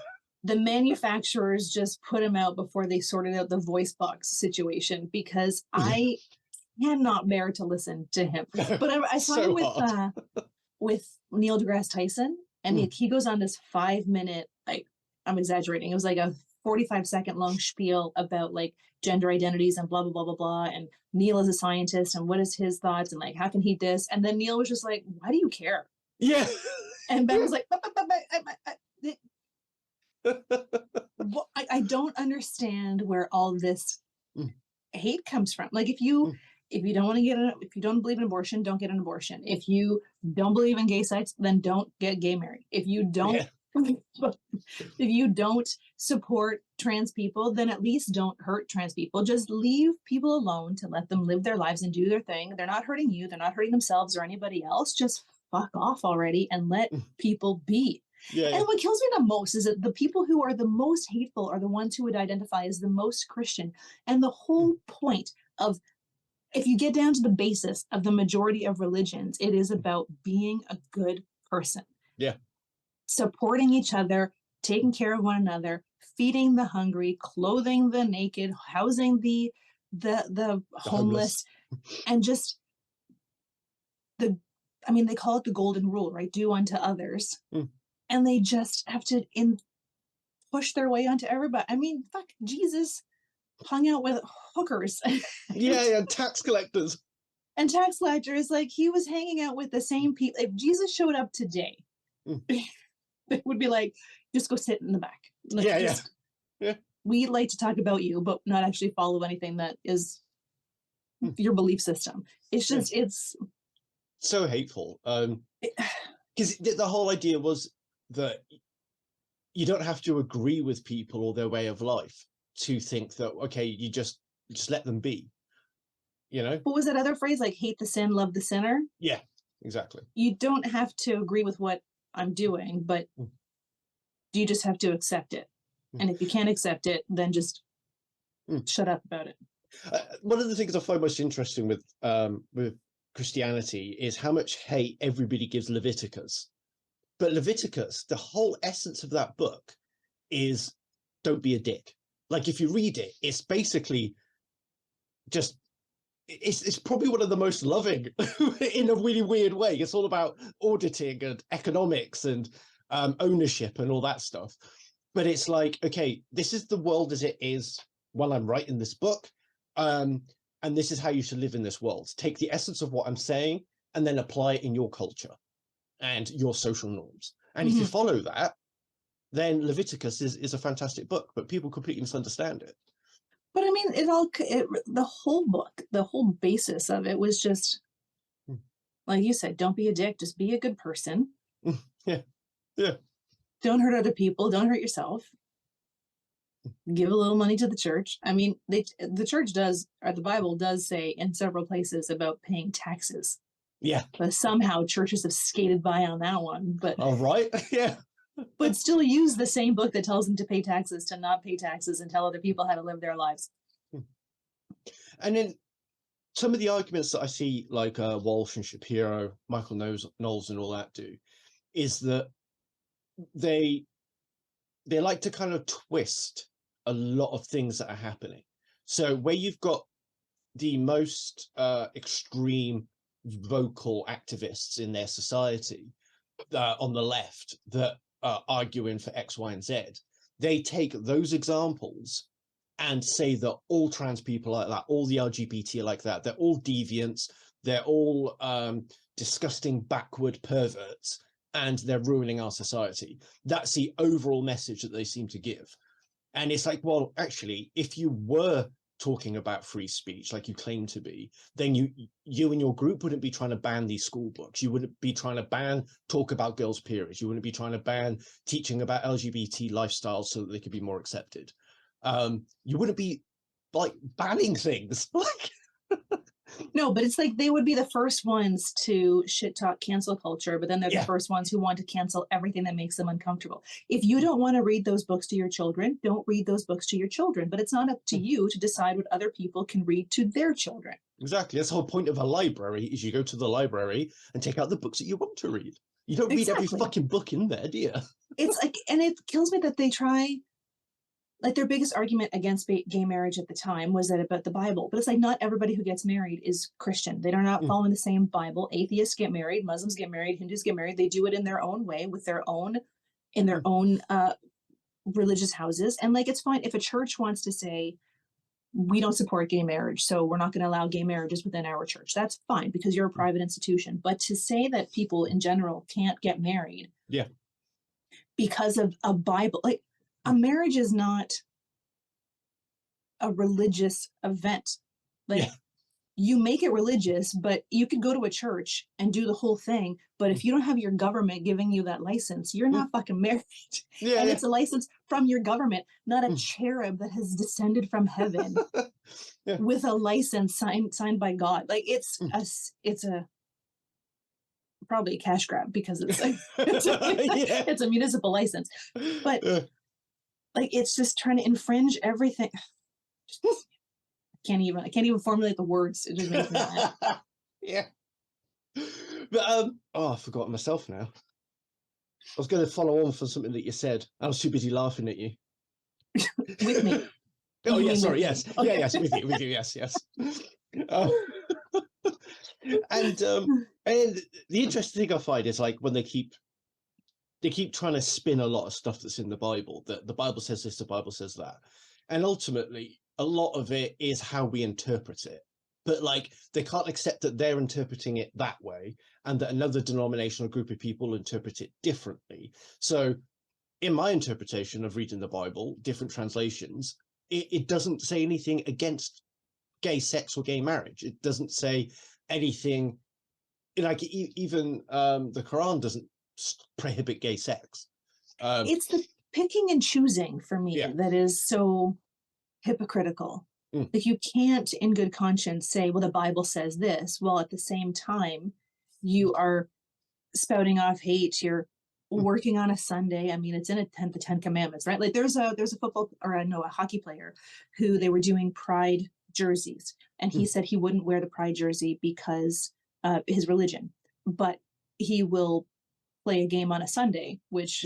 the manufacturers just put him out before they sorted out the voice box situation, because I cannot bear to listen to him. But I saw So him with Neil deGrasse Tyson, and he goes on this 5-minute, like, I'm exaggerating, it was like a 45-second long spiel about like gender identities and blah blah blah blah blah, and Neil is a scientist and what is his thoughts and like how can he this, and then Neil was just like, why do you care? Yeah. And Ben was like, I don't understand where all this hate comes from. Like if you don't want to if you don't believe in abortion, don't get an abortion. If you don't believe in gay sex, then don't get gay married. If you don't if you don't support trans people, then at least don't hurt trans people. Just leave people alone to let them live their lives and do their thing. They're not hurting you, they're not hurting themselves or anybody else. Just fuck off already and let people be. And what kills me the most is that the people who are the most hateful are the ones who would identify as the most Christian. And the whole point of, if you get down to the basis of the majority of religions, it is about being a good person. Yeah. Supporting each other, taking care of one another, feeding the hungry, clothing the naked, housing the homeless, and just they call it the golden rule, right? Do unto others. And they just have to push their way onto everybody. I mean, fuck, Jesus hung out with hookers. Yeah, tax collectors. And tax collectors, like he was hanging out with the same people. If Jesus showed up today, it would be like, just go sit in the back. Like, yeah. We like to talk about you, but not actually follow anything that is your belief system. It's just, it's so hateful. Because the whole idea was that you don't have to agree with people or their way of life to think that, okay, you just let them be, you know? What was that other phrase? Like, hate the sin, love the sinner? Yeah, exactly. You don't have to agree with what I'm doing, but you just have to accept it. And if you can't accept it, then just shut up about it. One of the things I find most interesting with Christianity is how much hate everybody gives Leviticus. But Leviticus, the whole essence of that book is don't be a dick. Like if you read it, it's basically just, it's probably one of the most loving in a really weird way. It's all about auditing and economics and ownership and all that stuff. But it's like, okay, this is the world as it is while I'm writing this book. And this is how you should live in this world. Take the essence of what I'm saying and then apply it in your culture and your social norms. And if you follow that, then Leviticus is a fantastic book, but people completely misunderstand it. But I mean, the whole book, the whole basis of it was just, like you said, don't be a dick, just be a good person. Yeah. Don't hurt other people, don't hurt yourself. Give a little money to the church. I mean, the church does, or the Bible does say in several places about paying taxes. Yeah. But somehow churches have skated by on that one. But all right. Yeah. But still use the same book that tells them to pay taxes to not pay taxes and tell other people how to live their lives. And then some of the arguments that I see, like Walsh and Shapiro, Michael Knowles and all that do, is that they like to kind of twist a lot of things that are happening. So where you've got the most extreme vocal activists in their society on the left that are arguing for X, Y, and Z, they take those examples and say that all trans people are like that, all the LGBT are like that, they're all deviants, they're all disgusting backward perverts, and they're ruining our society. That's the overall message that they seem to give. And it's like, well, actually, if you were talking about free speech like you claim to be, then you and your group wouldn't be trying to ban these school books. You wouldn't be trying to ban talk about girls' periods. You wouldn't be trying to ban teaching about LGBT lifestyles so that they could be more accepted. You wouldn't be like banning things. Like No, but it's like they would be the first ones to shit talk cancel culture, but then they're the Yeah. first ones who want to cancel everything that makes them uncomfortable. If you don't want to read those books to your children, don't read those books to your children. But it's not up to you to decide what other people can read to their children. Exactly. That's the whole point of a library, is you go to the library and take out the books that you want to read. You don't read every Exactly. fucking book in there, do you? It's like, and it kills me that they try, like their biggest argument against gay marriage at the time was that about the Bible. But it's like not everybody who gets married is Christian. They are not following the same Bible. Atheists get married, Muslims get married, Hindus get married. They do it in their own way with their own, in their own religious houses. And like, it's fine if a church wants to say, we don't support gay marriage, so we're not going to allow gay marriages within our church. That's fine because you're a private institution. But to say that people in general can't get married because of a Bible, like a marriage is not a religious event. Like you make it religious, but you could go to a church and do the whole thing. But if you don't have your government giving you that license, you're not fucking married. And it's a license from your government, not a cherub that has descended from heaven with a license signed by God. Like it's a probably a cash grab because it's a municipal license. But like it's just trying to infringe everything. I can't even formulate the words. It just makes me laugh. Yeah. But I forgot myself now. I was going to follow on from something that you said. I was too busy laughing at you. With me. Oh You yeah, mean sorry, with yes. me. Yeah, Okay. yes, with you, yes. And the interesting thing I find is like when they keep trying to spin a lot of stuff that's in the Bible, that the Bible says this, the Bible says that. And ultimately, a lot of it is how we interpret it. But like, they can't accept that they're interpreting it that way and that another denominational group of people interpret it differently. So in my interpretation of reading the Bible, different translations, it doesn't say anything against gay sex or gay marriage. It doesn't say anything, like even the Quran doesn't prohibit gay sex. It's the picking and choosing for me that is so hypocritical. Like you can't in good conscience say, well, the Bible says this, while at the same time you are spouting off hate, you're working on a Sunday. I mean, it's in the 10 Commandments, right? Like there's a football or a hockey player who they were doing pride jerseys, and he said he wouldn't wear the pride jersey because his religion, but he will play a game on a Sunday, which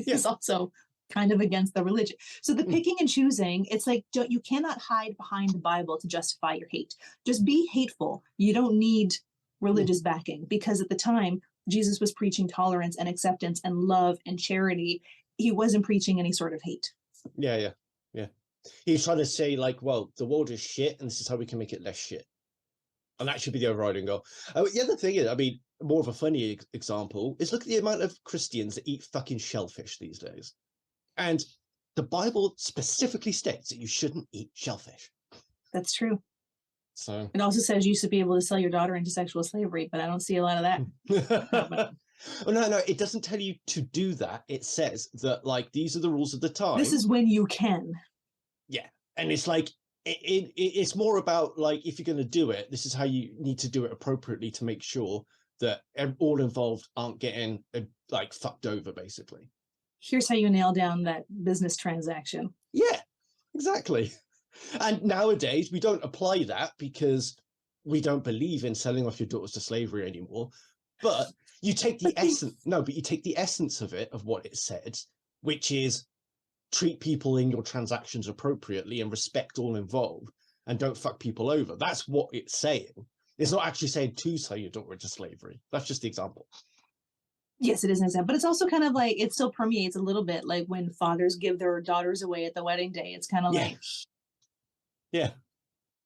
is also kind of against the religion. So the picking and choosing, it's like, you cannot hide behind the Bible to justify your hate. Just be hateful. You don't need religious backing, because at the time Jesus was preaching tolerance and acceptance and love and charity. He wasn't preaching any sort of hate. Yeah. He's trying to say like, well, the world is shit and this is how we can make it less shit. And that should be the overriding goal. The other thing is, I mean, more of a funny example is look at the amount of Christians that eat fucking shellfish these days. And the Bible specifically states that you shouldn't eat shellfish. That's true. So it also says you should be able to sell your daughter into sexual slavery, but I don't see a lot of that. Oh, no, it doesn't tell you to do that. It says that like these are the rules of the time. This is when you can. Yeah, and it's like it's more about like if you're going to do it, this is how you need to do it appropriately to make sure that all involved aren't getting like fucked over, basically. Here's how you nail down that business transaction. Yeah, exactly. And nowadays we don't apply that because we don't believe in selling off your daughters to slavery anymore. But you take the essence. No, but you take the essence of it, of what it said, which is treat people in your transactions appropriately and respect all involved and don't fuck people over. That's what it's saying. It's not actually saying to sell your daughter into slavery. That's just the example. Yes, it is an example, but it's also kind of like, it still permeates a little bit like when fathers give their daughters away at the wedding day. It's kind of like,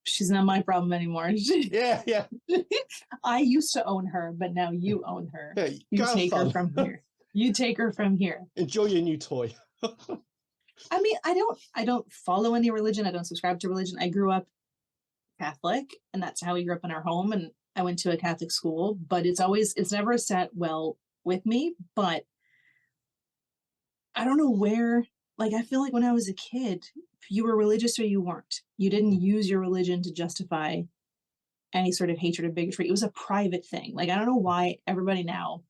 she's not my problem anymore. Yeah. I used to own her, but now you own her. Yeah, you take her from here. You take her from here. Enjoy your new toy. I mean, I don't follow any religion. I don't subscribe to religion. I grew up Catholic, and that's how we grew up in our home. And I went to a Catholic school, but it's never sat well with me. But I don't know where, like, I feel like when I was a kid, you were religious or you weren't. You didn't use your religion to justify any sort of hatred or bigotry. It was a private thing. Like, I don't know why everybody now,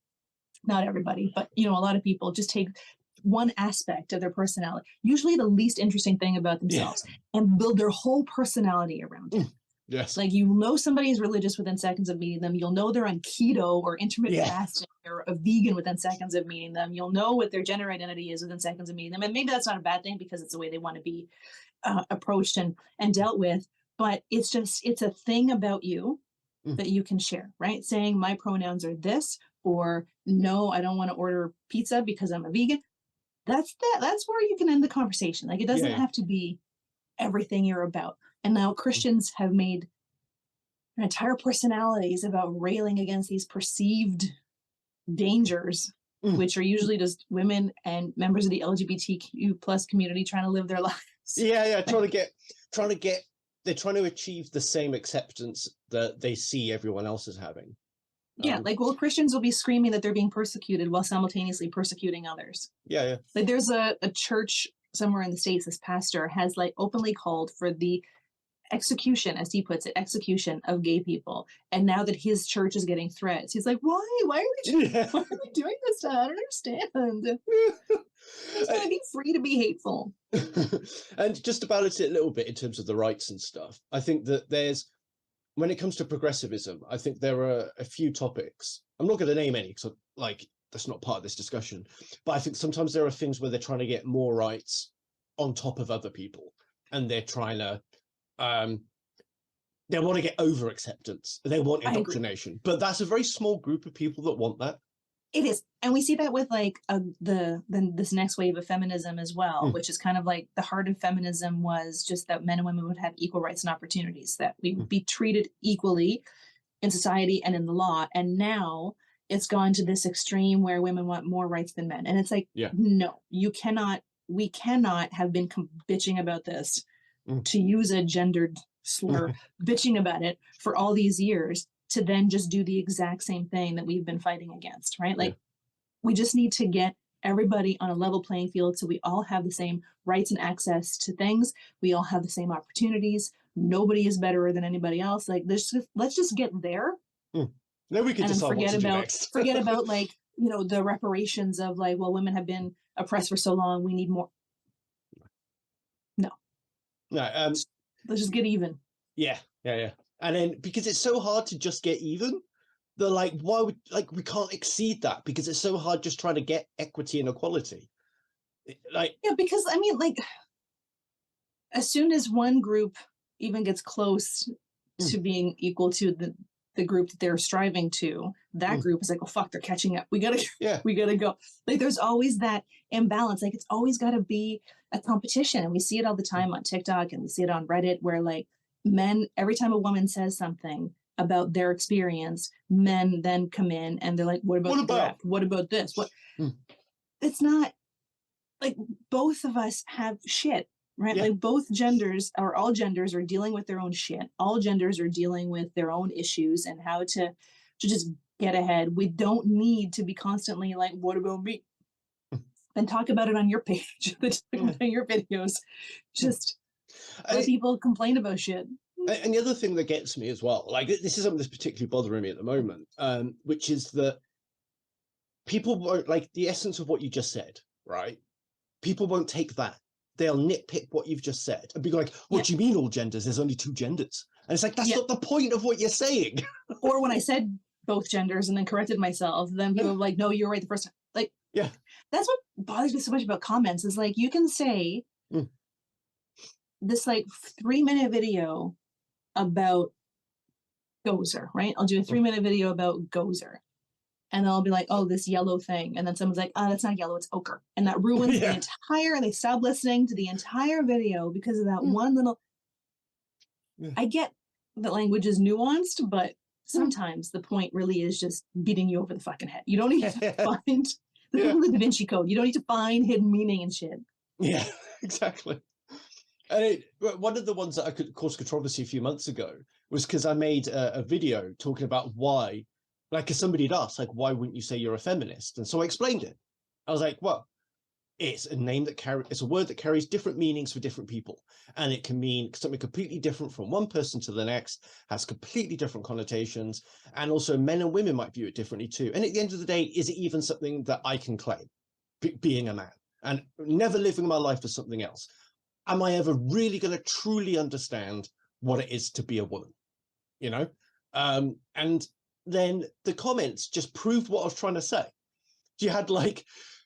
not everybody, but you know, a lot of people just take one aspect of their personality, usually the least interesting thing about themselves, and build their whole personality around it. Yes. Like, you know, somebody is religious within seconds of meeting them. You'll know they're on keto or intermittent Yeah. fasting or a vegan within seconds of meeting them. You'll know what their gender identity is within seconds of meeting them. And maybe that's not a bad thing because it's the way they want to be approached and dealt with. But it's a thing about you that you can share, right? Saying my pronouns are this, or no, I don't want to order pizza because I'm a vegan. That's where you can end the conversation. Like, it doesn't have to be everything you're about. And now Christians have made their entire personalities about railing against these perceived dangers, which are usually just women and members of the LGBTQ plus community trying to live their lives. Yeah, they're trying to achieve the same acceptance that they see everyone else as having. Yeah, like, well, Christians will be screaming that they're being persecuted while simultaneously persecuting others. Yeah. Like, there's a church somewhere in the States, this pastor has like openly called for the execution, as he puts it, execution of gay people. And now that his church is getting threats, he's like, why are we doing this? I don't understand. It's going to be free to be hateful. And just to balance it a little bit in terms of the rights and stuff, I think that when it comes to progressivism, I think there are a few topics. I'm not going to name any because, like, that's not part of this discussion. But I think sometimes there are things where they're trying to get more rights on top of other people, and they're trying to they want to get over acceptance. They want indoctrination, but that's a very small group of people that want that. It is, and we see that with like this next wave of feminism as well, which is kind of like the heart of feminism was just that men and women would have equal rights and opportunities, that we would be treated equally in society and in the law. And now it's gone to this extreme where women want more rights than men, and it's like, no, we cannot have been bitching about this, to use a gendered slur, bitching about it for all these years, to then just do the exact same thing that we've been fighting against, right? Like, we just need to get everybody on a level playing field so we all have the same rights and access to things. We all have the same opportunities. Nobody is better than anybody else. Like, let's just get there. Then we can decide what to do next. Forget about, like, you know, the reparations of like, well, women have been oppressed for so long, we need more. No, let's just get even. Yeah. And then, because it's so hard to just get even, they're like, why would, like, we can't exceed that because it's so hard just trying to get equity and equality. Like, yeah, because I mean, like, as soon as one group even gets close to being equal to the group that they're striving to, that group is like, oh fuck, they're catching up. We gotta go. Like, there's always that imbalance. Like, it's always got to be a competition, and we see it all the time on TikTok, and we see it on Reddit, where like men, every time a woman says something about their experience, men then come in and they're like, what about the draft? What about this? What? It's not like, both of us have shit, right? Like, both genders, or all genders, are dealing with their own shit. All genders are dealing with their own issues and how to just get ahead. We don't need to be constantly like, what about me? And talk about it on your page, on your videos. Just let people complain about shit. And the other thing that gets me as well, like, this is something that's particularly bothering me at the moment, which is that people won't, like, the essence of what you just said, right? People won't take that. They'll nitpick what you've just said and be like, what do you mean all genders? There's only two genders. And it's like, that's not the point of what you're saying. Or when I said both genders and then corrected myself, then people were like, no, you're right the first time. Like, that's what bothers me so much about comments, is like, you can say this like 3-minute video about Gozer, right? I'll do a 3-minute video about Gozer, and I'll be like, oh, this yellow thing, and then someone's like, oh, that's not yellow, it's ochre, and that ruins the entire, and they stop listening to the entire video because of that one little. I get that language is nuanced, but sometimes the point really is just beating you over the fucking head. You don't need to find the Da Vinci Code. You don't need to find hidden meaning and shit. Yeah, exactly. And one of the ones that I could cause controversy a few months ago was because I made a video talking about why, like, because somebody had asked, like, why wouldn't you say you're a feminist? And so I explained it. I was like, well, it's a name that it's a word that carries different meanings for different people. And it can mean something completely different from one person to the next, has completely different connotations. And also men and women might view it differently too. And at the end of the day, is it even something that I can claim, being a man and never living my life as something else? Am I ever really going to truly understand what it is to be a woman? You know? And then the comments just proved what I was trying to say. You had like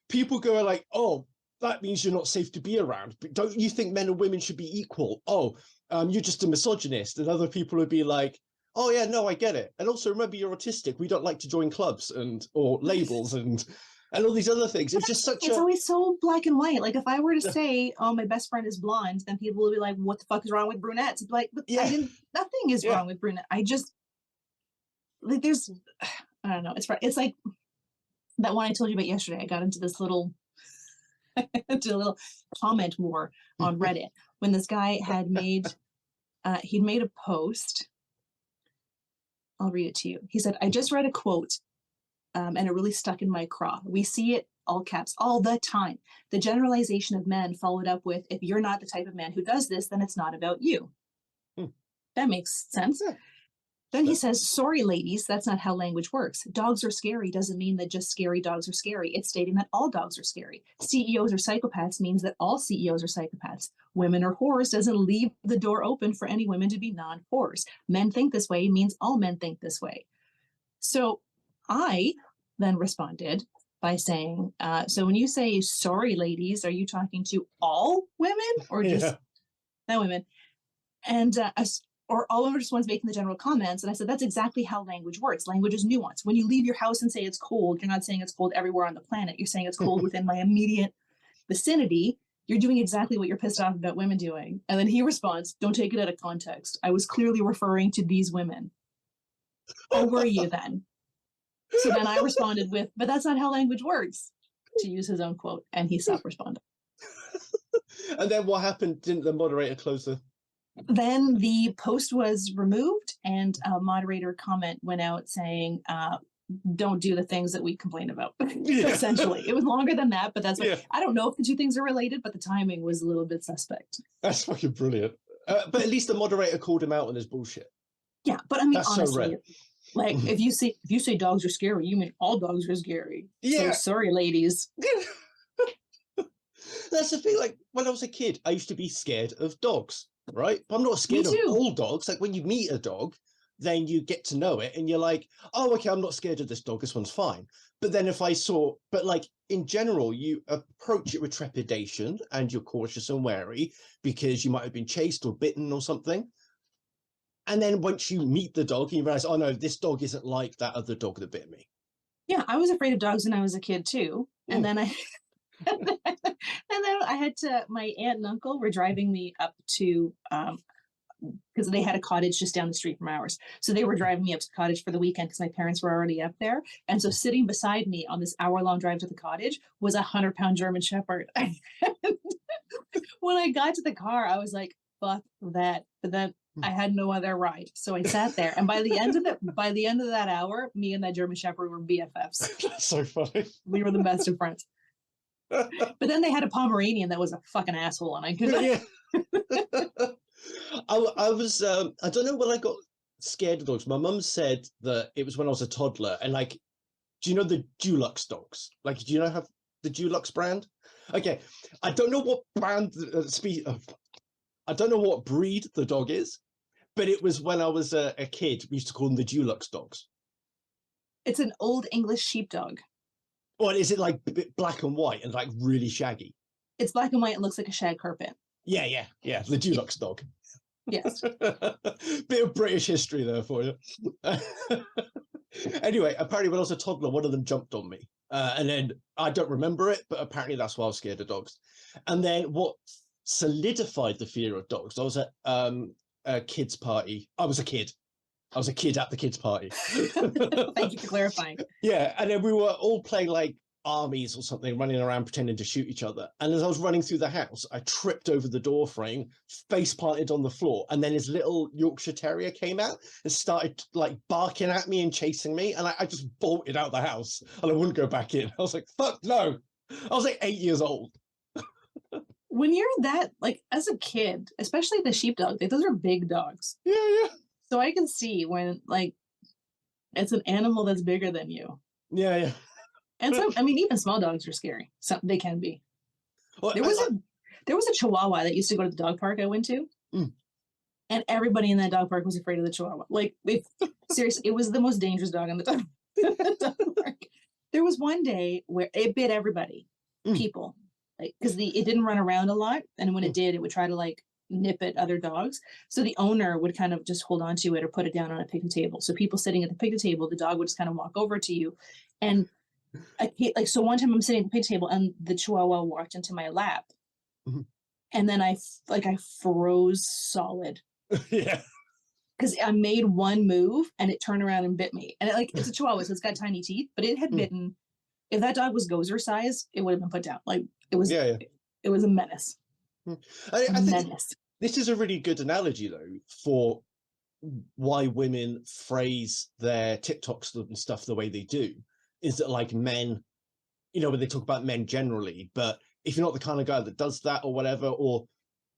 people going like, oh, that means you're not safe to be around. But don't you think men and women should be equal? Oh, you're just a misogynist. And other people would be like, oh yeah, no, I get it. And also remember, you're autistic. We don't like to join clubs or labels and all these other things. It's just it's always so black and white. Like if I were to say, oh, my best friend is blonde, then people will be like, what the fuck is wrong with brunettes? It's like, but nothing is wrong with brunette. I just like I don't know. It's like that one I told you about yesterday. I got into this little comment war on Reddit when this guy had made he'd made a post. I'll read it to you. He said, I just read a quote and it really stuck in my craw. We see it, all caps, all the time. The generalization of men followed up with, if you're not the type of man who does this, then it's not about you. That makes sense. Yeah. Then he says, sorry, ladies, that's not how language works. Dogs are scary doesn't mean that just scary dogs are scary. It's stating that all dogs are scary. CEOs are psychopaths means that all CEOs are psychopaths. Women are whores doesn't leave the door open for any women to be non-whores. Men think this way means all men think this way. So I then responded by saying, so when you say sorry, ladies, are you talking to all women or just not women? And or all women just ones making the general comments. And I said, that's exactly how language works. Language is nuance. When you leave your house and say it's cold, you're not saying it's cold everywhere on the planet. You're saying it's cold within my immediate vicinity. You're doing exactly what you're pissed off about women doing. And then he responds, don't take it out of context. I was clearly referring to these women. Or were you then? So then I responded with, but that's not how language works, to use his own quote. And he stopped responding. And then what happened? Didn't the moderator close the... Then the post was removed and a moderator comment went out saying, don't do the things that we complain about. Essentially, it was longer than that, but that's what, I don't know if the two things are related, but the timing was a little bit suspect. That's fucking brilliant. But at least the moderator called him out on his bullshit. Yeah, but I mean, that's honestly, so like if you say dogs are scary, you mean all dogs are scary. Yeah. So sorry, ladies. That's the thing. Like when I was a kid, I used to be scared of dogs. Right? But I'm not scared of all dogs. Like when you meet a dog, then you get to know it and you're like, oh, okay, I'm not scared of this dog. This one's fine. But then but like in general, you approach it with trepidation and you're cautious and wary because you might have been chased or bitten or something. And then once you meet the dog, you realize, oh no, this dog isn't like that other dog that bit me. Yeah, I was afraid of dogs when I was a kid too. And then and then I had my aunt and uncle were driving me up to, because they had a cottage just down the street from ours. So they were driving me up to the cottage for the weekend because my parents were already up there. And so sitting beside me on this hour-long drive to the cottage was a 100-pound German Shepherd. When I got to the car, I was like, fuck that. But then I had no other ride. So I sat there. And by the end of that hour, me and that German Shepherd were BFFs. That's so funny. We were the best of friends. But then they had a Pomeranian that was a fucking asshole, and I couldn't. I was I don't know when I got scared of dogs. My mum said that it was when I was a toddler, and like, do you know the Dulux dogs? Like, do you know have the Dulux brand? Okay, I don't know what brand I don't know what breed the dog is, but it was when I was a kid. We used to call them the Dulux dogs. It's an old English sheepdog. Or is it like black and white and like really shaggy? It's black and white and looks like a shag carpet. Yeah. The Dulux dog. Yes. Bit of British history there for you. Anyway, apparently when I was a toddler, one of them jumped on me. And then I don't remember it, but apparently that's why I was scared of dogs. And then what solidified the fear of dogs, I was at a kids' party. I was a kid at the kids' party. Thank you for clarifying. Yeah, and then we were all playing like armies or something, running around pretending to shoot each other. And as I was running through the house, I tripped over the door frame, face planted on the floor, and then his little Yorkshire Terrier came out and started like barking at me and chasing me, and I just bolted out the house and I wouldn't go back in. I was like, fuck no. I was like 8 years old. when you're that, like, as a kid, especially the sheepdog, like, those are big dogs. Yeah. So I can see when, like, it's an animal that's bigger than you. Yeah. And so, I mean, even small dogs are scary. So they can be. Well, There was a Chihuahua that used to go to the dog park I went to, Mm. and everybody in that dog park was afraid of the Chihuahua. Like, seriously, it was the most dangerous dog in the dog park. There was one day where it bit everybody, people, like, because it didn't run around a lot, and when it did, it would try to like nip at other dogs. So the owner would kind of just hold on to it or put it down on a picnic table. So people sitting at the picnic table, the dog would just kind of walk over to you, and so one time I'm sitting at the picnic table and the Chihuahua walked into my lap, and then I froze solid. Yeah. Because I made one move and it turned around and bit me. And it's a Chihuahua, so it's got tiny teeth, but it had bitten. If that dog was Gozer size, it would have been put down. Like, it was it was a menace. I think this is a really good analogy though for why women phrase their TikToks and stuff the way they do. Is that like men, when they talk about men generally, but if you're not the kind of guy that does that or whatever, or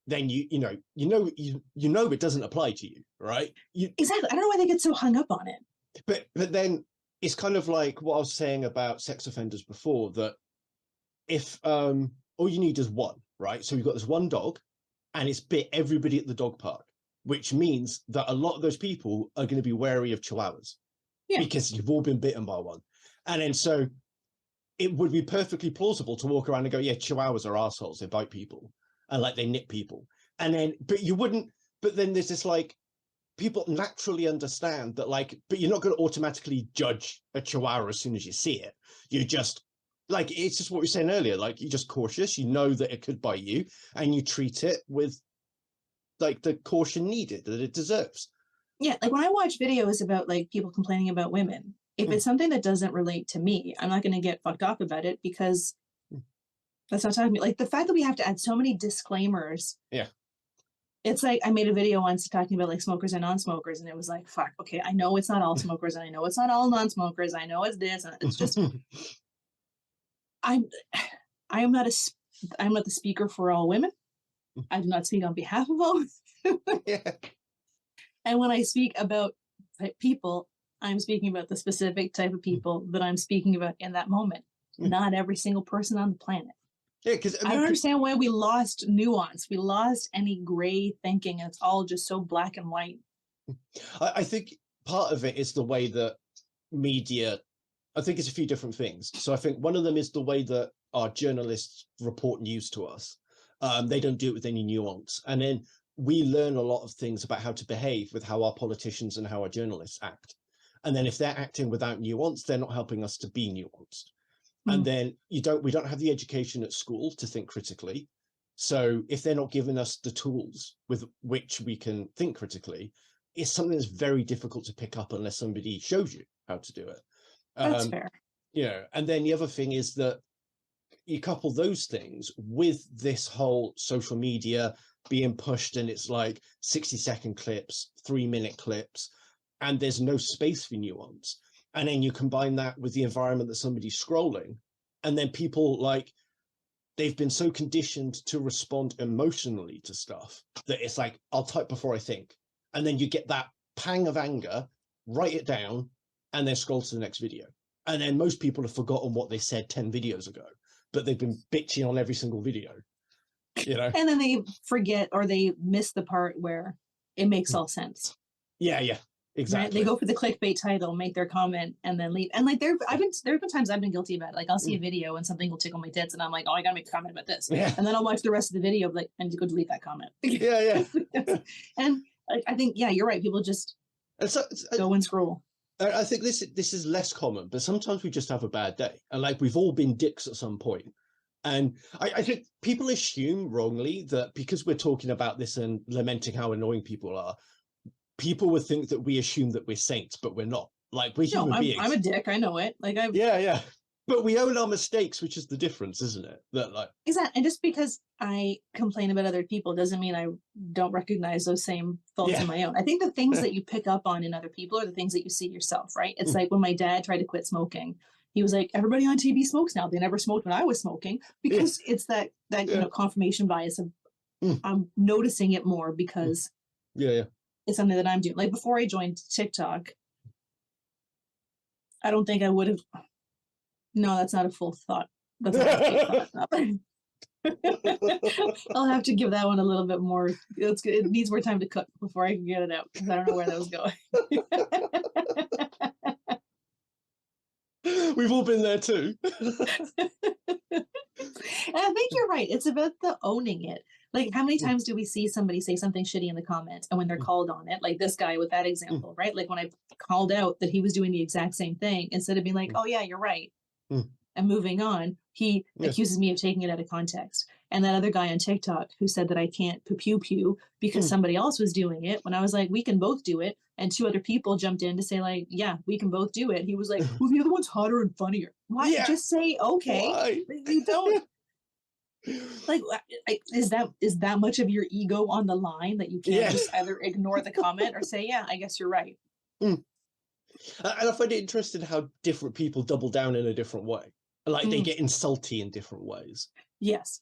then you know it doesn't apply to you, right? Exactly. I don't know why they get so hung up on it. But then it's kind of like what I was saying about sex offenders before, that if all you need is one, right? So you've got this one dog and it's bit everybody at the dog park, which means that a lot of those people are going to be wary of Chihuahuas because you've all been bitten by one. And then so it would be perfectly plausible to walk around and go, yeah, Chihuahuas are assholes. They bite people and like they nip people. And then, but then there's this like, people naturally understand that like, but you're not going to automatically judge a Chihuahua as soon as you see it. You just like, it's just what we were saying earlier. Like, you're just cautious. You know that it could bite you and you treat it with like the caution needed that it deserves. Yeah. Like when I watch videos about like people complaining about women, if it's something that doesn't relate to me, I'm not going to get fucked off about it because that's not talking to me. Like the fact that we have to add so many disclaimers. Yeah. It's like I made a video once talking about like smokers and non-smokers, and it was like, fuck, okay, I know it's not all smokers, and I know it's not all non-smokers. I know it's this, and it's just I'm not the speaker for all women. I do not speak on behalf of all women. Yeah. And when I speak about people, I'm speaking about the specific type of people that I'm speaking about in that moment. Not every single person on the planet. Yeah, because I don't understand why we lost nuance. We lost any gray thinking, and it's all just so black and white. I think part of it is the way that media, I think it's a few different things. So I think one of them is the way that our journalists report news to us. They don't do it with any nuance. And then we learn a lot of things about how to behave with how our politicians and how our journalists act. And then if they're acting without nuance, they're not helping us to be nuanced. And then we don't have the education at school to think critically. So if they're not giving us the tools with which we can think critically, it's something that's very difficult to pick up unless somebody shows you how to do it. That's fair. And then the other thing is that you couple those things with this whole social media being pushed, and it's like 60-second clips, 3-minute clips, and there's no space for nuance. And then you combine that with the environment that somebody's scrolling, and then people like, they've been so conditioned to respond emotionally to stuff that it's like, I'll type before I think. And then you get that pang of anger, write it down, and then scroll to the next video. And then most people have forgotten what they said 10 videos ago, but they've been bitching on every single video, And then they forget or they miss the part where it makes all sense. Yeah. Exactly. Right? They go for the clickbait title, make their comment, and then leave. And like there have been times I've been guilty about it. Like I'll see a video and something will tickle my tits, and I'm like, oh, I gotta make a comment about this. Yeah. And then I'll watch the rest of the video, like, I need to go delete that comment. Yeah. And like, I think, yeah, you're right. People just go and scroll. I think this is less common, but sometimes we just have a bad day, and like we've all been dicks at some point. And I think people assume wrongly that because we're talking about this and lamenting how annoying people are, people would think that we assume that we're saints, but we're not. Like, we're human beings. I'm a dick. I know it. Like, yeah. But we own our mistakes, which is the difference, isn't it? That like exactly. And just because I complain about other people doesn't mean I don't recognize those same faults in my own. I think the things that you pick up on in other people are the things that you see yourself, right? It's like when my dad tried to quit smoking, he was like, everybody on TV smokes now. They never smoked when I was smoking, because it's that confirmation bias of I'm noticing it more because it's something that I'm doing. Like before I joined TikTok, I don't think I would have. No, that's not a full thought. That's not a full thought. I'll have to give that one a little bit more. It needs more time to cook before I can get it out, because I don't know where that was going. We've all been there too. And I think you're right. It's about the owning it. Like, how many times do we see somebody say something shitty in the comments, and when they're called on it, like this guy with that example, right? Like when I called out that he was doing the exact same thing, instead of being like, oh yeah, you're right, and moving on, he accuses me of taking it out of context. And that other guy on TikTok who said that I can't pew pew because somebody else was doing it, when I was like, we can both do it, and 2 other people jumped in to say like, yeah, we can both do it. He was like, well, the other one's hotter and funnier. Why? Yeah. Just say okay. Why? You don't. Like, is that much of your ego on the line that you can't just either ignore the comment or say, yeah, I guess you're right. And I find it interesting how different people double down in a different way. Like they get insulty in different ways. Yes.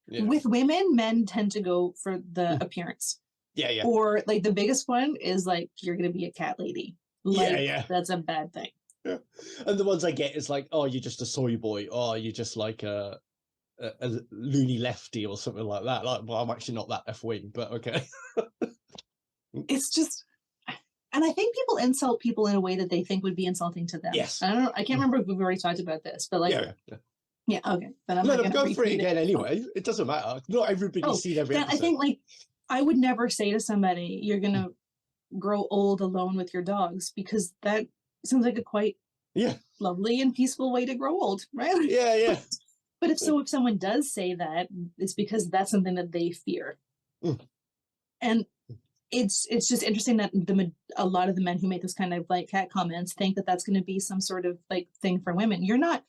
With women, men tend to go for the appearance. Yeah. Or like the biggest one is like, you're going to be a cat lady. Like, that's a bad thing. Yeah. And the ones I get is like, oh, you're just a soy boy. Oh, you're just like a loony lefty or something like that. Like, well, I'm actually not that left-wing, but okay. It's just, and I think people insult people in a way that they think would be insulting to them. Yes. I can't remember if we've already talked about this, but like, yeah, okay. Then I'm not go for it again anyway. It doesn't matter. Not everybody's seen every episode. I think like, I would never say to somebody, you're going to grow old alone with your dogs, because that sounds like a quite lovely and peaceful way to grow old, right? Yeah. But if someone does say that, it's because that's something that they fear. And it's just interesting that a lot of the men who make those kind of like cat comments think that that's going to be some sort of like thing for women. You're not.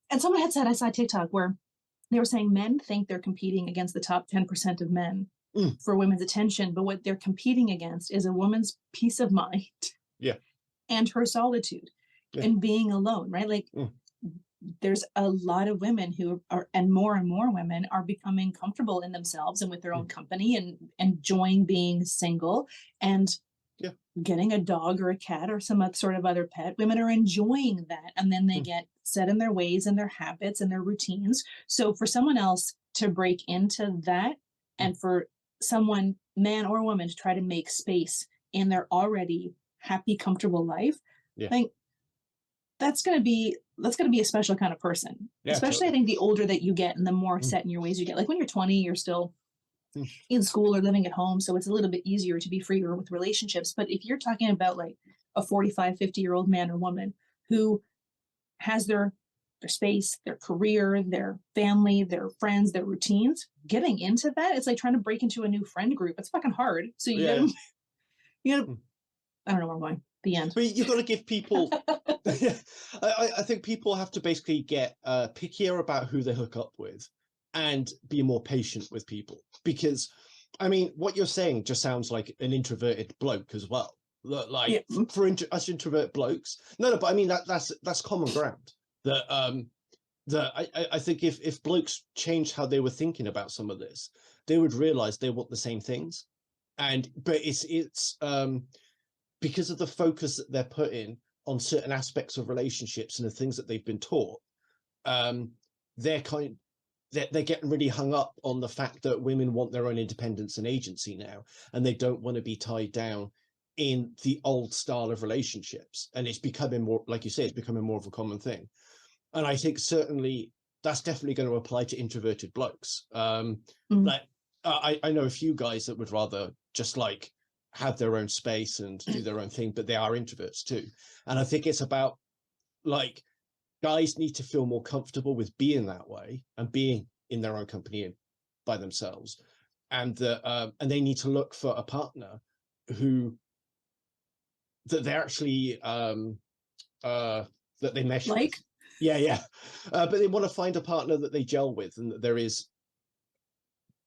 And someone had said, I saw TikTok where they were saying men think they're competing against the top 10% of men for women's attention, but what they're competing against is a woman's peace of mind and her solitude and being alone, right? Like there's a lot of women who are, and more women are becoming comfortable in themselves and with their own company and enjoying being single and getting a dog or a cat or some sort of other pet. Women are enjoying that, and then they get set in their ways and their habits and their routines. So for someone else to break into that, and for someone, man or woman, to try to make space in their already happy, comfortable life, I think that's going to be a special kind of person. Especially, totally. I think the older that you get and the more set in your ways you get. Like when you're 20, you're still in school or living at home, so it's a little bit easier to be freer with relationships. But if you're talking about like a 45, 50-year-old man or woman who has their space, their career, their family, their friends, their routines, getting into that, it's like trying to break into a new friend group. It's fucking hard. So you gotta I don't know where I'm going. The end. But you've got to give people I think people have to basically get pickier about who they hook up with and be more patient with people, because I mean what you're saying just sounds like an introverted bloke as well. Like for us introvert blokes, no, but I mean that's common ground. That I think if blokes changed how they were thinking about some of this, they would realize they want the same things, but it's because of the focus that they're putting on certain aspects of relationships and the things that they've been taught, they're getting really hung up on the fact that women want their own independence and agency now, and they don't want to be tied down in the old style of relationships. And it's becoming more, like you say, it's becoming more of a common thing. And I think certainly that's definitely going to apply to introverted blokes. Like I know a few guys that would rather just like have their own space and do their own thing, but they are introverts too. And I think it's about like guys need to feel more comfortable with being that way and being in their own company and by themselves, and they need to look for a partner that they're actually that they mesh like with. But they want to find a partner that they gel with and that there is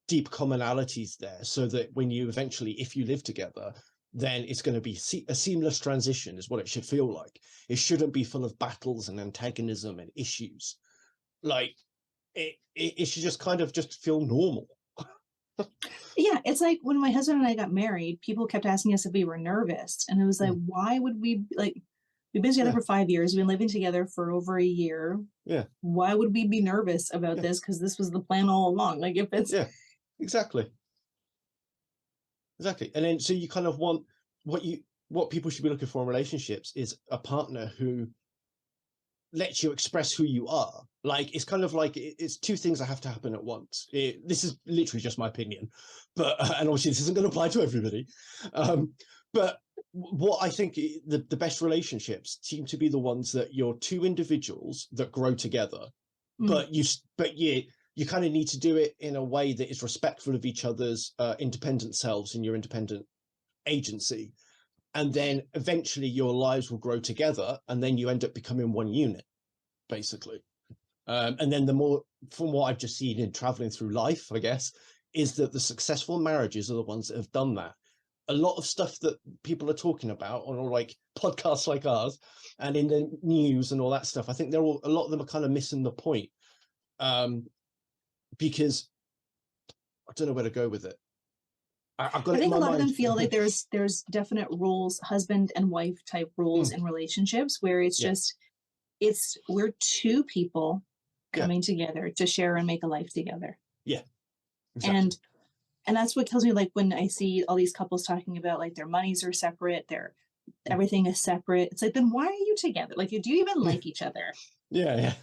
deep commonalities there, so that when you eventually, if you live together, then it's going to be a seamless transition is what it should feel like. It shouldn't be full of battles and antagonism and issues. Like it should just kind of just feel normal. Yeah, it's like when my husband and I got married, people kept asking us if we were nervous. And it was like, why would we, like, we've been together for 5 years. We've been living together for over a year. Yeah. Why would we be nervous about this? Because this was the plan all along. Like, if it's... Yeah, exactly. Exactly. And then so you kind of want what people should be looking for in relationships is a partner who lets you express who you are. Like, it's kind of like it's two things that have to happen at once. This is literally just my opinion, but and obviously this isn't going to apply to everybody. But what I think the best relationships seem to be the ones that you're two individuals that grow together, but you kind of need to do it in a way that is respectful of each other's independent selves and your independent agency. And then eventually your lives will grow together, and then you end up becoming one unit, basically. And then the more, from what I've just seen in traveling through life, I guess, is that the successful marriages are the ones that have done that. A lot of stuff that people are talking about on all like podcasts like ours and in the news and all that stuff, I think a lot of them are kind of missing the point. Because I don't know where to go with it. I've got I think a lot mind. of them feel like there's definite roles, husband and wife type roles in relationships where it's just we're two people coming together to share and make a life together. Yeah. Exactly. And that's what kills me, like when I see all these couples talking about like their monies are separate, everything is separate. It's like, then why are you together? Like, do you even like each other? Yeah.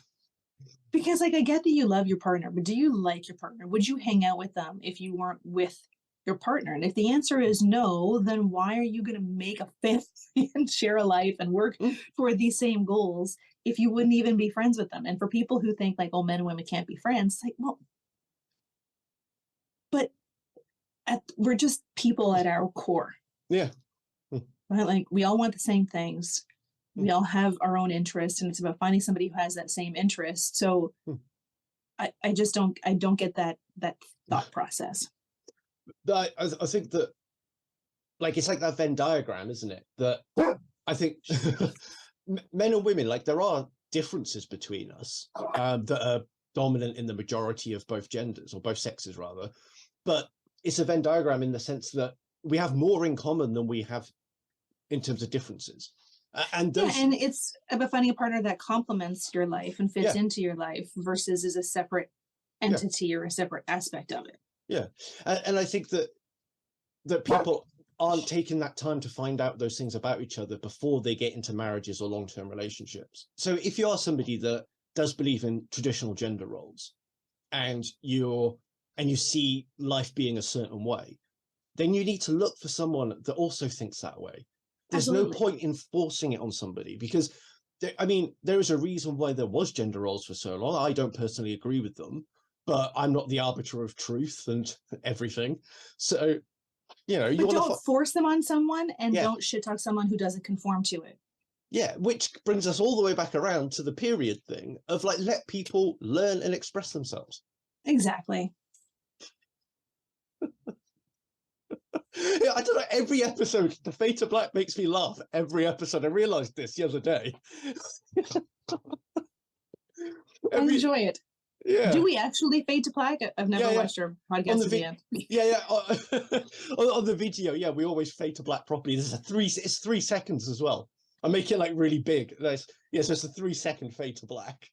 Because like I get that you love your partner, but do you like your partner? Would you hang out with them if you weren't with your partner? And if the answer is no, then why are you going to make a family and share a life and work toward these same goals if you wouldn't even be friends with them? And for people who think like, oh, men and women can't be friends, it's like, well, but we're just people at our core. Yeah. Right? Like we all want the same things. We all have our own interests, and it's about finding somebody who has that same interest. So I don't get that thought process. I think that, like, it's like that Venn diagram, isn't it? That I think men and women, like, there are differences between us that are dominant in the majority of both genders, or both sexes rather. But it's a Venn diagram in the sense that we have more in common than we have in terms of differences. And it's about finding a partner that complements your life and fits into your life versus is a separate entity or a separate aspect of it. Yeah. And I think that people aren't taking that time to find out those things about each other before they get into marriages or long-term relationships. So if you are somebody that does believe in traditional gender roles and you see life being a certain way, then you need to look for someone that also thinks that way. There's no point in forcing it on somebody, because there is a reason why there was gender roles for so long. I don't personally agree with them, but I'm not the arbiter of truth and everything. So, but don't force them on someone, and don't shit talk someone who doesn't conform to it. Yeah, which brings us all the way back around to the period thing of like, let people learn and express themselves. Exactly. Yeah, I don't know, every episode, the Fate of Black makes me laugh. Every episode. I realised this the other day. I enjoy it. Yeah. Do we actually fade to black? I've never watched your podcast at the end. On the video, we always fade to black properly. It's 3 seconds as well. I make it like really big. So it's a 3 second fade to black.